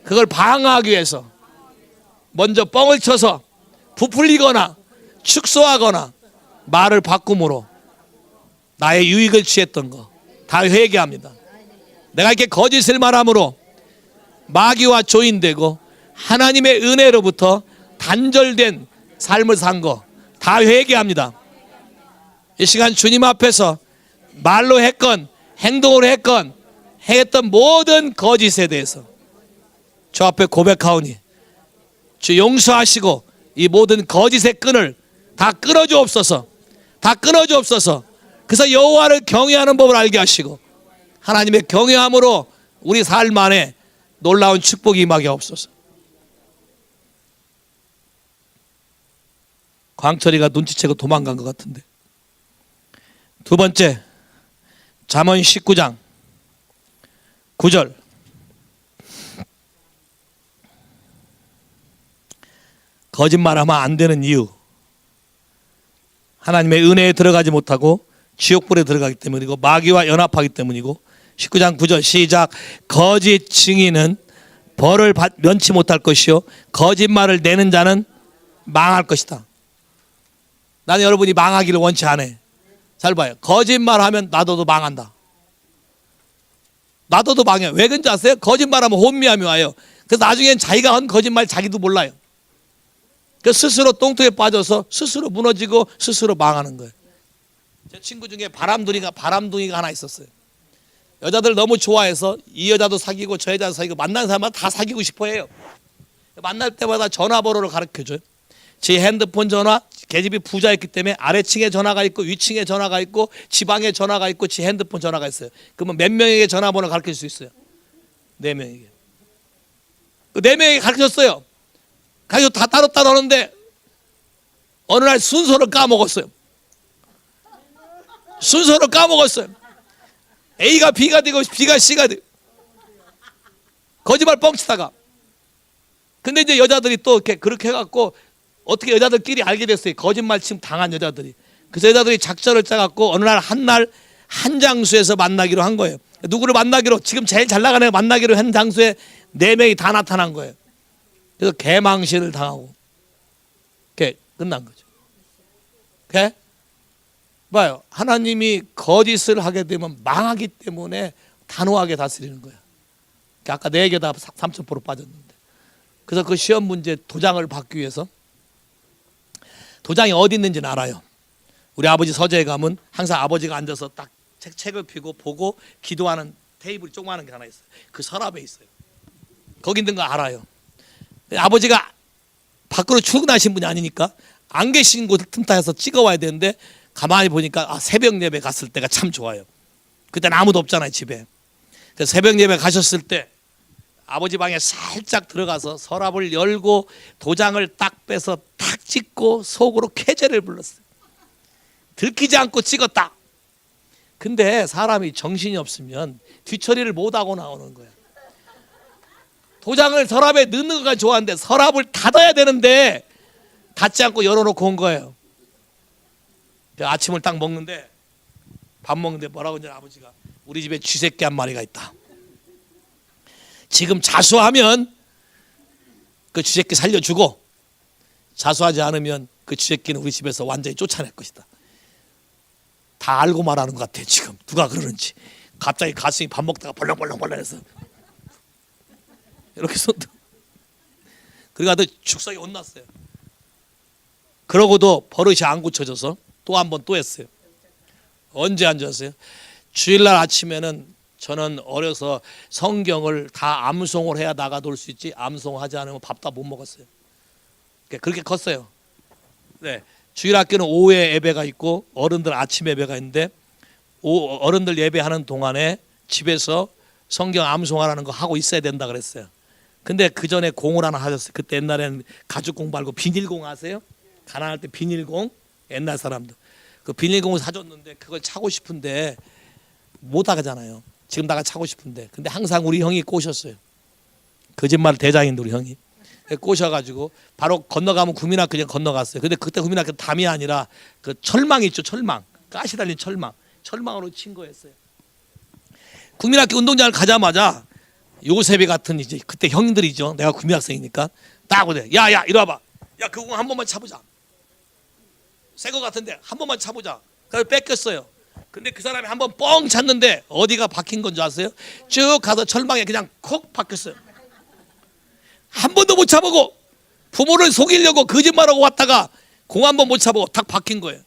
그걸 방어하기 위해서 먼저 뻥을 쳐서 부풀리거나 축소하거나 말을 바꿈으로 나의 유익을 취했던 거 다 회개합니다. 내가 이렇게 거짓을 말함으로 마귀와 조인되고 하나님의 은혜로부터 단절된 삶을 산 거 다 회개합니다. 이 시간 주님 앞에서 말로 했건 행동으로 했건 했던 모든 거짓에 대해서 주 앞에 고백하오니 주 용서하시고 이 모든 거짓의 끈을 다 끊어주옵소서. 다 끊어주옵소서. 그래서 여호와를 경외하는 법을 알게 하시고 하나님의 경외함으로 우리 삶 안에 놀라운 축복이 임하게 하옵소서. 광철이가 눈치채고 도망간 것 같은데. 두 번째, 잠언 19장 9절. 거짓말하면 안 되는 이유. 하나님의 은혜에 들어가지 못하고 지옥불에 들어가기 때문이고 마귀와 연합하기 때문이고. 19장 9절 시작. 거짓 증인은 벌을 면치 못할 것이요 거짓말을 내는 자는 망할 것이다. 나는 여러분이 망하기를 원치 않아. 잘 봐요. 거짓말하면 나도 망한다. 나도 망해. 왜 그런지 아세요? 거짓말하면 혼미함이 와요. 그래서 나중엔 자기가 한 거짓말 자기도 몰라요. 그래서 스스로 똥통에 빠져서 스스로 무너지고 스스로 망하는 거예요. 제 친구 중에 바람둥이가 하나 있었어요. 여자들 너무 좋아해서 이 여자도 사귀고 저 여자도 사귀고 만나는 사람마다 다 사귀고 싶어 해요. 만날 때마다 전화번호를 가르쳐줘요. 제 핸드폰 전화, 계집이 부자였기 때문에 아래층에 전화가 있고 위층에 전화가 있고 지방에 전화가 있고 제 핸드폰 전화가 있어요. 그러면 몇 명에게 전화번호 가르칠 수 있어요? 4명에게. 그 4명에게 가르쳤어요. 가르쳐 다 따로따로 하는데 어느 날 순서를 까먹었어요. 순서를 까먹었어요. A가 B가 되고 B가 C가 되고 거짓말 뻥치다가. 근데 이제 여자들이 또 이렇게 그렇게 해갖고 어떻게 여자들끼리 알게 됐어요. 거짓말 침 당한 여자들이. 그래서 여자들이 작전을 짜갖고 어느 날 한 장소에서 만나기로 한 거예요. 누구를 만나기로, 지금 제일 잘 나가는 애 만나기로 한 장소에 4명이 다 나타난 거예요. 그래서 개망신을 당하고 이렇게 끝난 거죠. 오케이? 봐요. 하나님이 거짓을 하게 되면 망하기 때문에 단호하게 다스리는 거예요. 아까 4개 다 3,000% 빠졌는데. 그래서 그 시험 문제 도장을 받기 위해서, 도장이 어디 있는지는 알아요. 우리 아버지 서재에 가면 항상 아버지가 앉아서 딱 책을 펴고 보고 기도하는 테이블이 조그마한 게 하나 있어요. 그 서랍에 있어요. 거기 있는 거 알아요. 아버지가 밖으로 출근하신 분이 아니니까 안 계신 곳을 틈타해서 찍어와야 되는데, 가만히 보니까 새벽 예배 갔을 때가 참 좋아요. 그때는 아무도 없잖아요, 집에. 그래서 새벽 예배 가셨을 때 아버지 방에 살짝 들어가서 서랍을 열고 도장을 딱 빼서 탁 찍고 속으로 쾌재를 불렀어요. 들키지 않고 찍었다. 근데 사람이 정신이 없으면 뒤처리를 못하고 나오는 거야. 도장을 서랍에 넣는 거가 좋아하는데 서랍을 닫아야 되는데 닫지 않고 열어놓고 온 거예요. 아침을 딱 먹는데, 밥 먹는데 뭐라고 하냐, 아버지가 우리 집에 쥐새끼 한 마리가 있다. 지금 자수하면 그 쥐새끼 살려주고, 자수하지 않으면 그 쥐새끼는 우리 집에서 완전히 쫓아낼 것이다. 다 알고 말하는 것 같아. 지금 누가 그러는지. 갑자기 가슴이 밥 먹다가 벌렁벌렁벌렁해서 이렇게 손도. 그리고 아들 죽상에 혼났어요. 그러고도 버릇이 안 고쳐져서 또 한 번 또 했어요. 언제 앉았어요? 주일날 아침에는 저는 어려서 성경을 다 암송을 해야 나가 놀 수 있지, 암송하지 않으면 밥 다 못 먹었어요. 그렇게 컸어요. 네. 주일 학교는 오후에 예배가 있고 어른들 아침 예배가 있는데, 어른들 예배하는 동안에 집에서 성경 암송하라는 거 하고 있어야 된다 그랬어요. 근데 그 전에 공을 하나 하셨어요. 그때 옛날에는 가죽공 말고 비닐공 아세요? 가난할 때 비닐공, 옛날 사람들 그 비닐공을 사줬는데 그걸 차고 싶은데 못 하잖아요. 지금 나가 차고 싶은데. 근데 항상 우리 형이 꼬셨어요. 거짓말 대장인데 우리 형이 꼬셔가지고 바로 건너가면 국민학교 그냥 건너갔어요. 근데 그때 국민학교 담이 아니라 그 철망 있죠, 철망, 가시 달린 철망으로 친 거였어요. 국민학교 운동장을 가자마자 요셉이 같은 이제 그때 형들이죠. 내가 국민학생이니까 딱 오대. 야야 이리 와봐. 야 그 공 한 번만 차보자. 새 거 같은데 한 번만 차보자. 그래서 뺏겼어요. 근데 그 사람이 한 번 뻥 찼는데 어디가 박힌 건 줄 아세요? 쭉 가서 철망에 그냥 콕 박혔어요. 한 번도 못 차보고 부모를 속이려고 거짓말하고 왔다가 공 한 번 못 차보고 탁 박힌 거예요.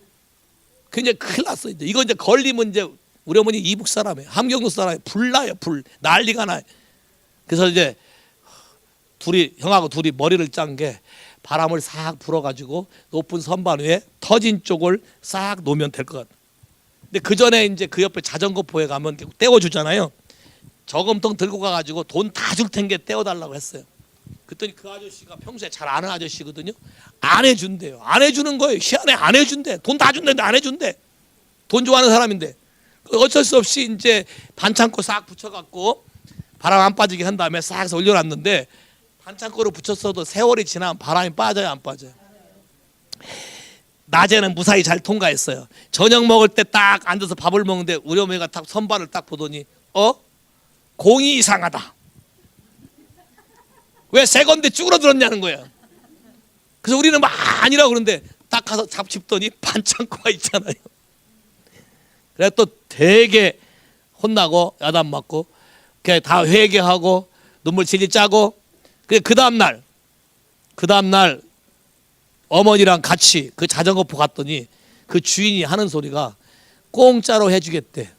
그 이제 큰일 났어요. 이거 이제 걸리면 이제 우리 어머니 이북 사람이에요. 함경도 사람이에요. 불 나요, 불. 난리가 나요. 그래서 이제 형하고 둘이 머리를 짠 게 바람을 싹 불어가지고 높은 선반 위에 터진 쪽을 싹 놓으면 될 것 같아요. 근데 그 전에 이제 그 옆에 자전거포에 가면 떼어주잖아요. 저금통 들고 가가지고 돈 다 줄 텐게 떼어달라고 했어요. 그랬더니 그 아저씨가 평소에 잘 아는 아저씨거든요. 안 해준대요. 안 해주는 거예요. 희한해, 안 해준대. 돈 다 준대는데 안 해준대. 돈 좋아하는 사람인데. 어쩔 수 없이 이제 반창고 싹 붙여갖고 바람 안 빠지게 한 다음에 싹 해서 올려놨는데, 반창고로 붙였어도 세월이 지나면 바람이 빠져요, 안 빠져요? 낮에는 무사히 잘 통과했어요. 저녁 먹을 때 딱 앉아서 밥을 먹는데 우리 어머니가 딱 선반을 딱 보더니 공이 이상하다. 왜 새 건데 쭈그러들었냐는 거예요. 그래서 우리는 막 아니라고 그러는데 딱 가서 잡짚더니 반창고가 있잖아요. 그래 또 되게 혼나고 야단 맞고 다 회개하고 눈물 질질 짜고, 그 다음날 어머니랑 같이 그 자전거포 갔더니 그 주인이 하는 소리가 공짜로 해주겠대.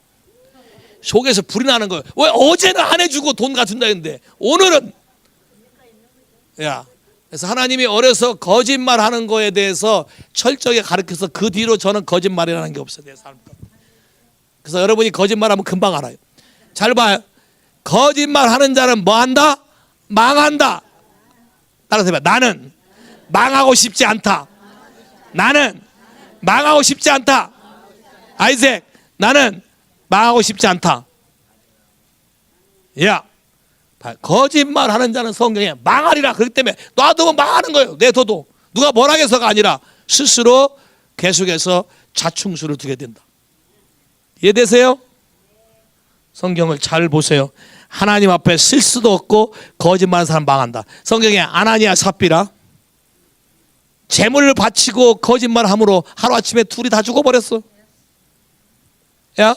속에서 불이 나는 거예요. 왜 어제는 안 해주고 돈 갖춘다 했는데 오늘은. 야, 그래서 하나님이 어려서 거짓말하는 거에 대해서 철저하게 가르쳐서 그 뒤로 저는 거짓말이라는 게 없어요, 내 삶. 그래서 여러분이 거짓말하면 금방 알아요. 잘 봐요. 거짓말하는 자는 뭐 한다? 망한다. 따라서 해봐. 나는 망하고 싶지 않다. 나는 망하고 싶지 않다. 아이색, 나는 망하고 싶지 않다. 야, 거짓말하는 자는 성경에 망하리라. 그렇기 때문에 놔두면 망하는 거예요. 내둬도 누가 뭐라 해서가 아니라 스스로 계속해서 자충수를 두게 된다. 이해되세요? 성경을 잘 보세요. 하나님 앞에 쓸 수도 없고 거짓말하는 사람 망한다. 성경에 아나니아 삽비라 재물을 바치고 거짓말함으로 하루아침에 둘이 다 죽어버렸어. 야,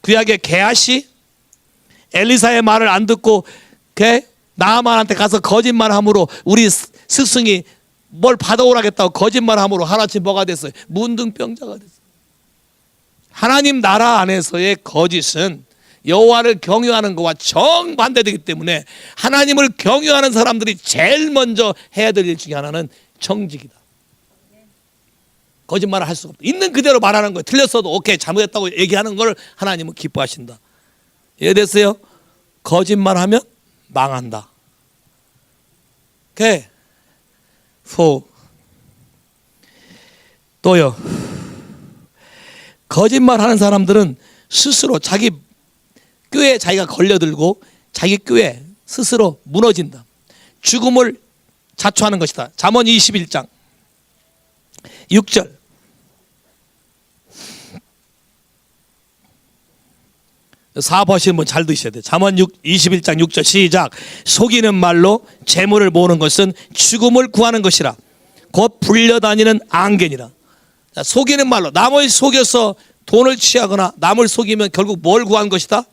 구약의 게하시 엘리사의 말을 안 듣고 나아만한테 가서 거짓말함으로 우리 스승이 뭘 받아오라겠다고 거짓말함으로 하루아침 뭐가 됐어요? 문둥병자가 됐어요. 하나님 나라 안에서의 거짓은 여호와를 경유하는 것과 정반대되기 때문에 하나님을 경유하는 사람들이 제일 먼저 해야 될 일 중에 하나는 정직이다. 거짓말을 할 수가 없다. 있는 그대로 말하는 거예요. 틀렸어도 오케이 잘못했다고 얘기하는 걸 하나님은 기뻐하신다. 이해됐어요? 거짓말하면 망한다. 오케이. 또요. 거짓말하는 사람들은 스스로 자기 꾀에 자기가 걸려들고 자기 꾀에 스스로 무너진다. 죽음을 자초하는 것이다. 잠언 21장 6절. 4 보시는 분 잘 드셔야 돼요. 잠언 21장 6절 시작. 속이는 말로 재물을 모으는 것은 죽음을 구하는 것이라 곧 불려다니는 앙견이라. 속이는 말로 남을 속여서 돈을 취하거나 남을 속이면 결국 뭘 구한 것이다?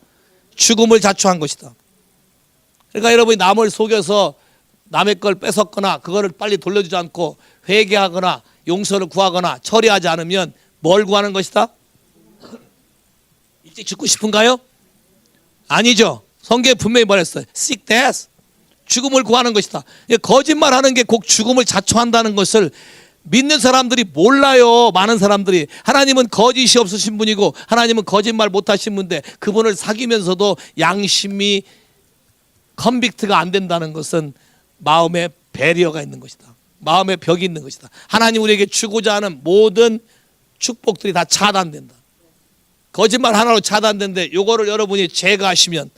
죽음을 자초한 것이다. 그러니까 여러분이 남을 속여서 남의 걸 뺏었거나 그거를 빨리 돌려주지 않고 회개하거나 용서를 구하거나 처리하지 않으면 뭘 구하는 것이다? 일찍 죽고 싶은가요? 아니죠. 성경에 분명히 말했어요. Seek death. 죽음을 구하는 것이다. 거짓말하는 게 꼭 죽음을 자초한다는 것을 믿는 사람들이 몰라요. 많은 사람들이. 하나님은 거짓이 없으신 분이고 하나님은 거짓말 못하신 분인데 그분을 사귀면서도 양심이 컨빅트가 안 된다는 것은 마음에 배리어가 있는 것이다. 마음에 벽이 있는 것이다. 하나님 우리에게 주고자 하는 모든 축복들이 다 차단된다. 거짓말 하나로 차단되는데 요거를 여러분이 제거하시면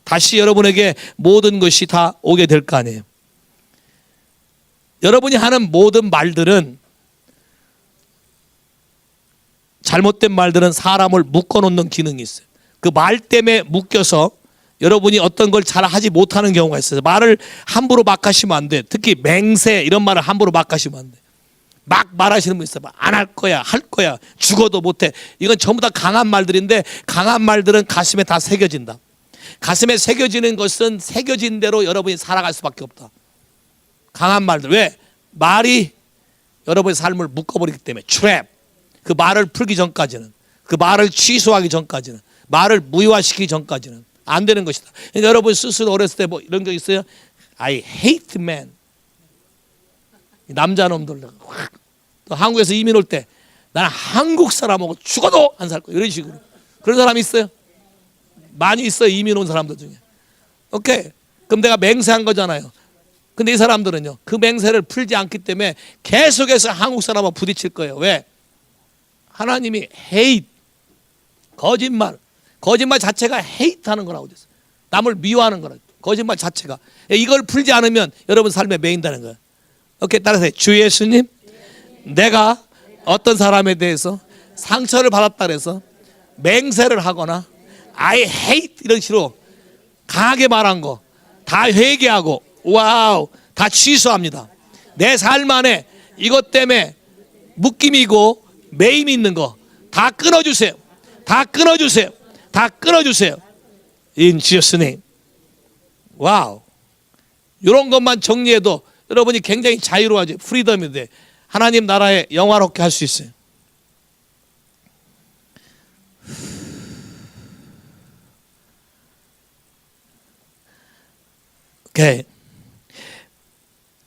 다시 여러분에게 모든 것이 다 오게 될 거 아니에요. 여러분이 하는 모든 말들은 잘못된 말들은 사람을 묶어놓는 기능이 있어요. 그 말 때문에 묶여서 여러분이 어떤 걸 잘 하지 못하는 경우가 있어요. 말을 함부로 막 하시면 안 돼. 특히 맹세 이런 말을 함부로 막 하시면 안 돼. 막 말하시는 분 있어요. 안 할 거야, 할 거야, 죽어도 못해. 이건 전부 다 강한 말들인데 강한 말들은 가슴에 다 새겨진다. 가슴에 새겨지는 것은 새겨진 대로 여러분이 살아갈 수밖에 없다. 강한 말들. 왜? 말이 여러분의 삶을 묶어버리기 때문에. 트랩. 그 말을 풀기 전까지는, 그 말을 취소하기 전까지는, 말을 무효화시키기 전까지는 안 되는 것이다. 그러니까 여러분 스스로 어렸을 때 뭐 이런 적 있어요? I hate men. 남자놈들 또 한국에서 이민 올 때 나는 한국 사람하고 죽어도 안 살 거야 이런 식으로. 그런 사람이 있어요? 많이 있어요. 이민 온 사람들 중에. 오케이. 그럼 내가 맹세한 거잖아요. 근데 이 사람들은요 그 맹세를 풀지 않기 때문에 계속해서 한국 사람하고 부딪힐 거예요. 왜? 하나님이 hate, 거짓말 자체가 hate하는 거라고 됐어요. 남을 미워하는 거라. 거짓말 자체가. 이걸 풀지 않으면 여러분 삶에 매인다는 거예요. 오케이, 따라서 주 예수님, 내가 어떤 사람에 대해서 상처를 받았다 그래서 맹세를 하거나 I hate 이런 식으로 강하게 말한 거 다 회개하고 와우 다 취소합니다. 내 삶 안에 이것 때문에 묶임이고 매임이 있는 거 다 끊어주세요. 다 끊어주세요. 다 끊어주세요. In Jesus name. 와우. 이런 것만 정리해도 여러분이 굉장히 자유로워져. 프리덤이 돼. 하나님 나라에 영화롭게 할 수 있어요. 오케이.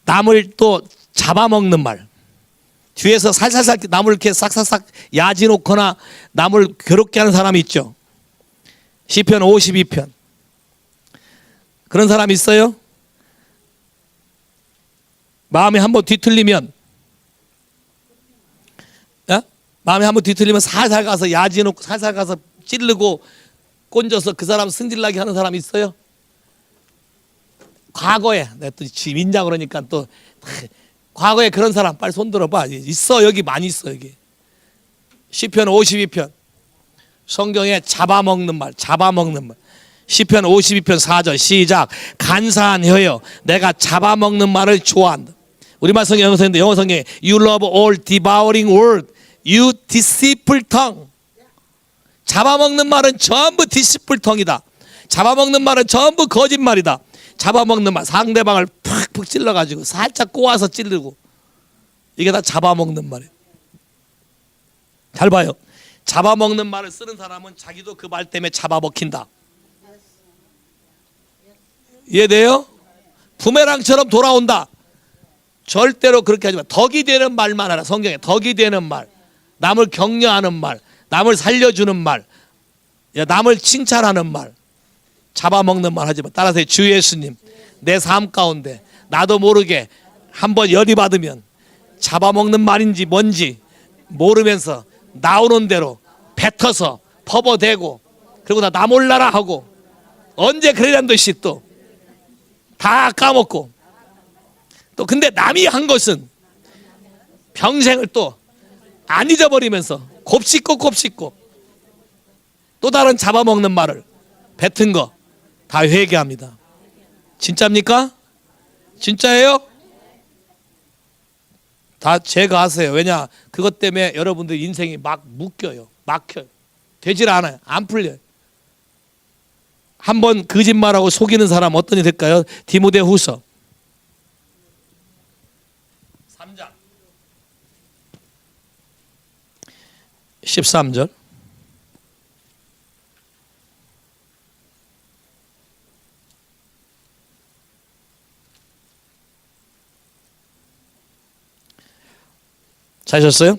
남을 또 잡아먹는 말. 뒤에서 살살살 남을 이렇게 싹싹싹 야지 놓거나 남을 괴롭게 하는 사람이 있죠. 시편 52편. 그런 사람 있어요? 마음이 한번 뒤틀리면 마음이 한번 뒤틀리면 살살 가서 야지 놓고 살살 가서 찌르고 꼰져서 그 사람 승질나게 하는 사람 있어요? 과거에 내가 또 민자 그러니까 또 과거에 그런 사람 빨리 손 들어봐. 있어, 여기 많이 있어. 여기 시편 52편 성경에 잡아먹는 말 시편 52편 4절 시작. 간사한 혀여 내가 잡아먹는 말을 좋아한다. 우리말 성경 영어 성경에 You love all devouring word You deceitful tongue. 잡아먹는 말은 전부 deceitful tongue이다. 잡아먹는 말은 전부 거짓말이다. 잡아먹는 말, 상대방을 푹푹 찔러가지고 살짝 꼬아서 찌르고, 이게 다 잡아먹는 말이에요. 잘 봐요. 잡아먹는 말을 쓰는 사람은 자기도 그 말 때문에 잡아먹힌다. 이해돼요? 부메랑처럼 돌아온다. 절대로 그렇게 하지 마. 덕이 되는 말만 하라. 성경에 덕이 되는 말, 남을 격려하는 말, 남을 살려주는 말, 남을 칭찬하는 말, 잡아먹는 말 하지 마. 따라서 주 예수님, 내 삶 가운데 나도 모르게 한번 열이 받으면 잡아먹는 말인지 뭔지 모르면서 나오는 대로 뱉어서 퍼버대고, 그리고 나 몰라라 하고, 언제 그래란 듯이 또 다 까먹고, 또 근데 남이 한 것은 평생을 또 안 잊어버리면서 곱씹고 또 다른 잡아먹는 말을 뱉은 거 다 회개합니다. 진짜입니까? 진짜예요? 다 제가 하세요. 왜냐, 그것 때문에 여러분들 인생이 막 묶여요. 막혀요. 되질 않아요. 안 풀려요. 한번 거짓말하고 속이는 사람 어떤 일이 될까요? 디모데후서 3장 13절. 찾으셨어요?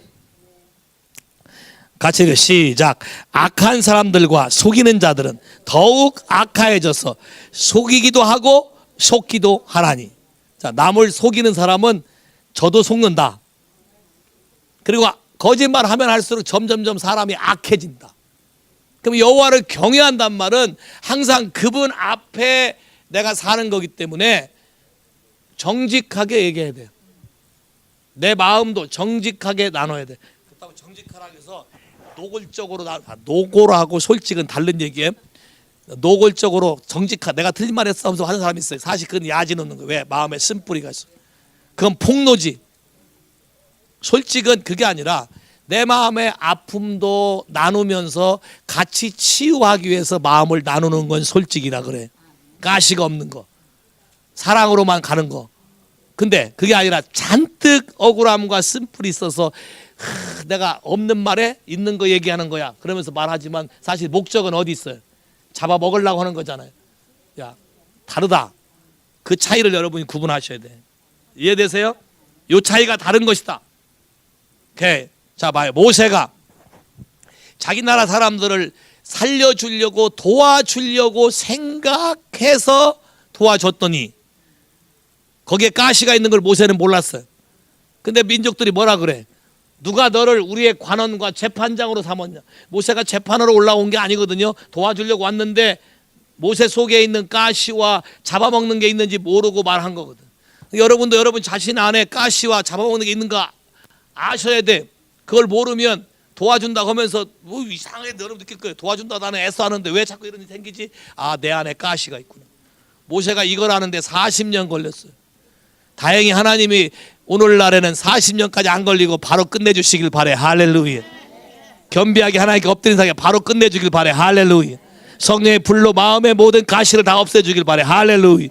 같이 읽어. 시작. 악한 사람들과 속이는 자들은 더욱 악하여져서 속이기도 하고 속기도 하나니. 자, 남을 속이는 사람은 저도 속는다. 그리고 거짓말하면 할수록 점점점 사람이 악해진다. 그럼 여호와를 경외한단 말은 항상 그분 앞에 내가 사는 거기 때문에 정직하게 얘기해야 돼요. 내 마음도 정직하게 나눠야 돼. 그렇다고 정직하라고 해서 노골적으로 노골하고 솔직은 다른 얘기예요. 노골적으로 정직한, 내가 틀린 말 했어 하면서 하는 사람이 있어요. 사실 그건 야지 놓는 거예요. 왜? 마음에 쓴뿌리가 있어. 그건 폭로지. 솔직은 그게 아니라 내 마음의 아픔도 나누면서 같이 치유하기 위해서 마음을 나누는 건 솔직이라 그래. 가시가 없는 거, 사랑으로만 가는 거. 근데 그게 아니라 잔뜩 억울함과 쓴뿌리 있어서 내가 없는 말에 있는 거 얘기하는 거야 그러면서 말하지만 사실 목적은 어디 있어요? 잡아먹으려고 하는 거잖아요. 야, 다르다. 그 차이를 여러분이 구분하셔야 돼. 이해되세요? 이 차이가 다른 것이다. 오케이. 자, 봐요. 모세가 자기 나라 사람들을 살려주려고 도와주려고 생각해서 도와줬더니 거기에 가시가 있는 걸 모세는 몰랐어요. 근데 민족들이 뭐라 그래? 누가 너를 우리의 관원과 재판장으로 삼았냐? 모세가 재판으로 올라온 게 아니거든요. 도와주려고 왔는데 모세 속에 있는 가시와 잡아먹는 게 있는지 모르고 말한 거거든. 여러분도 여러분 자신 안에 가시와 잡아먹는 게 있는가 아셔야 돼. 그걸 모르면 도와준다고 하면서 뭐 이상하게 여러분 느낄 거예요. 도와준다, 나는 애써하는데 왜 자꾸 이런 일이 생기지? 아, 내 안에 가시가 있구나. 모세가 이걸 하는데 40년 걸렸어요. 다행히 하나님이 오늘날에는 40년까지 안 걸리고 바로 끝내주시길 바래. 할렐루야. 겸비하게 하나님께 엎드린 사람에게 바로 끝내주길 바래. 할렐루야. 성령의 불로 마음의 모든 가시를 다 없애주길 바래. 할렐루야.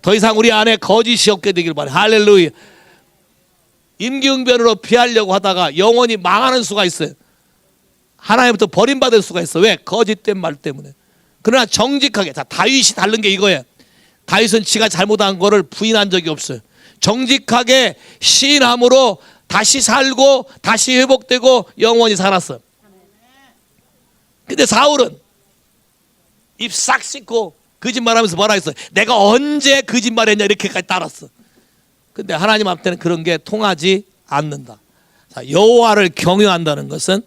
더 이상 우리 안에 거짓이 없게 되길 바래. 할렐루야. 임기응변으로 피하려고 하다가 영원히 망하는 수가 있어요. 하나님부터 버림받을 수가 있어. 왜? 거짓된 말 때문에. 그러나 정직하게. 자, 다윗이 다른 게 이거예요. 다윗은 지가 잘못한 거를 부인한 적이 없어요. 정직하게 시인함으로 다시 살고 다시 회복되고 영원히 살았어요. 근데 사울은 입 싹 씻고 거짓말하면서 뭐라 했어요? 내가 언제 거짓말했냐 이렇게까지 따랐어. 근데 하나님 앞에는 그런 게 통하지 않는다. 자, 여호와를 경외한다는 것은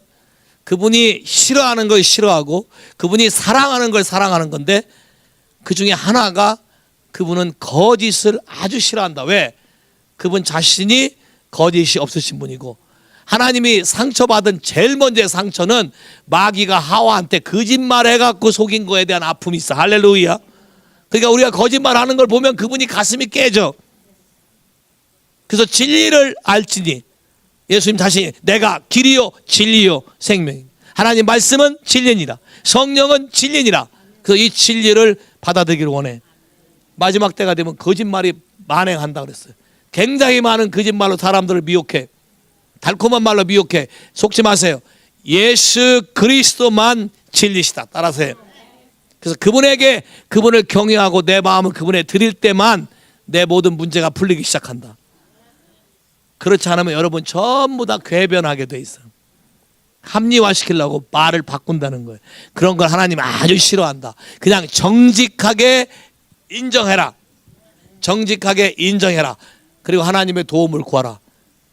그분이 싫어하는 걸 싫어하고 그분이 사랑하는 걸 사랑하는 건데 그 중에 하나가 그분은 거짓을 아주 싫어한다. 왜? 그분 자신이 거짓이 없으신 분이고, 하나님이 상처받은 제일 먼저 상처는 마귀가 하와한테 거짓말해갖고 속인 거에 대한 아픔이 있어. 할렐루야. 그러니까 우리가 거짓말하는 걸 보면 그분이 가슴이 깨져. 그래서 진리를 알지니, 예수님 자신이 내가 길이요 진리요 생명이, 하나님 말씀은 진리니라, 성령은 진리니라. 그래서 이 진리를 받아들이기를 원해. 마지막 때가 되면 거짓말이 만행한다 그랬어요. 굉장히 많은 거짓말로 사람들을 미혹해. 달콤한 말로 미혹해. 속지 마세요. 예수 그리스도만 진리시다. 따라서 해요. 그래서 그분에게, 그분을 경외하고 내 마음을 그분에 드릴 때만 내 모든 문제가 풀리기 시작한다. 그렇지 않으면 여러분 전부 다 궤변하게 돼 있어요. 합리화시키려고 말을 바꾼다는 거예요. 그런 걸 하나님 아주 싫어한다. 그냥 정직하게 인정해라. 정직하게 인정해라. 그리고 하나님의 도움을 구하라.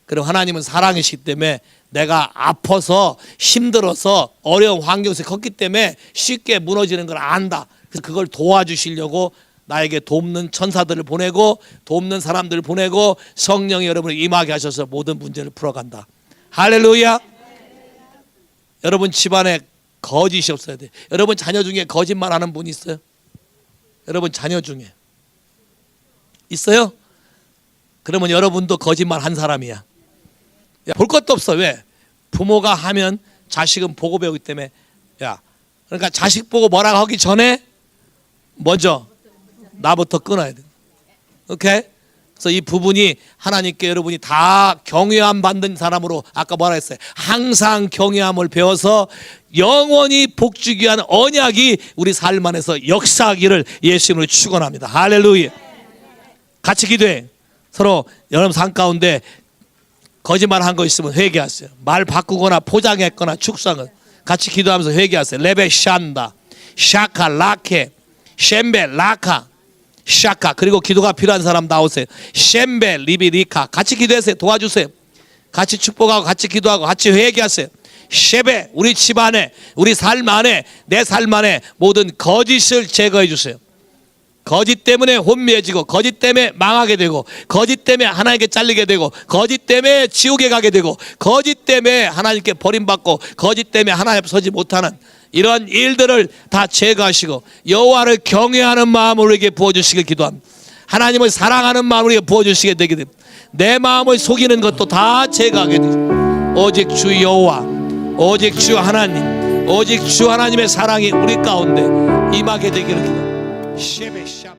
그리고 하나님은 사랑이시기 때문에 내가 아파서 힘들어서 어려운 환경에서 컸기 때문에 쉽게 무너지는 걸 안다. 그래서 그걸 도와주시려고 나에게 돕는 천사들을 보내고 돕는 사람들을 보내고 성령이 여러분을 임하게 하셔서 모든 문제를 풀어간다. 할렐루야. 여러분 집안에 거짓이 없어야 돼. 여러분 자녀 중에 거짓말하는 분 있어요? 여러분 자녀 중에 있어요? 그러면 여러분도 거짓말 한 사람이야. 볼 것도 없어. 왜? 부모가 하면 자식은 보고 배우기 때문에. 야, 그러니까 자식 보고 뭐라고 하기 전에 먼저 나부터 끊어야 돼. 오케이? 그래서 이 부분이 하나님께 여러분이 다 경외함 받는 사람으로, 아까 뭐라 했어요? 항상 경외함을 배워서 영원히 복주기 위한 언약이 우리 삶 안에서 역사하기를 예수님으로 축원합니다. 할렐루야. 같이 기도해. 서로 여러분 삶 가운데 거짓말 한 거 있으면 회개하세요. 말 바꾸거나 포장했거나 축상을 같이 기도하면서 회개하세요. 레베 샨다 샤카 라케 셴베 라카 샤카. 그리고 기도가 필요한 사람 나오세요. 셴베 리비 리카. 같이 기도하세요. 도와주세요. 같이 축복하고 같이 기도하고 같이 회개하세요. 셰베, 우리 집안에, 우리 삶 안에, 내 삶 안에 모든 거짓을 제거해 주세요. 거짓 때문에 혼미해지고, 거짓 때문에 망하게 되고, 거짓 때문에 하나님께 잘리게 되고, 거짓 때문에 지옥에 가게 되고, 거짓 때문에 하나님께 버림받고, 거짓 때문에 하나님 앞에 서지 못하는 이런 일들을 다 제거하시고 여호와를 경외하는 마음을 우리에게 부어주시길 기도합니다. 하나님을 사랑하는 마음을 우리에게 부어주시게 되게 됩니다. 내 마음을 속이는 것도 다 제거하게 됩니다. 오직 주 여호와, 오직 주 하나님, 오직 주 하나님의 사랑이 우리 가운데 임하게 되기를 기도합니다.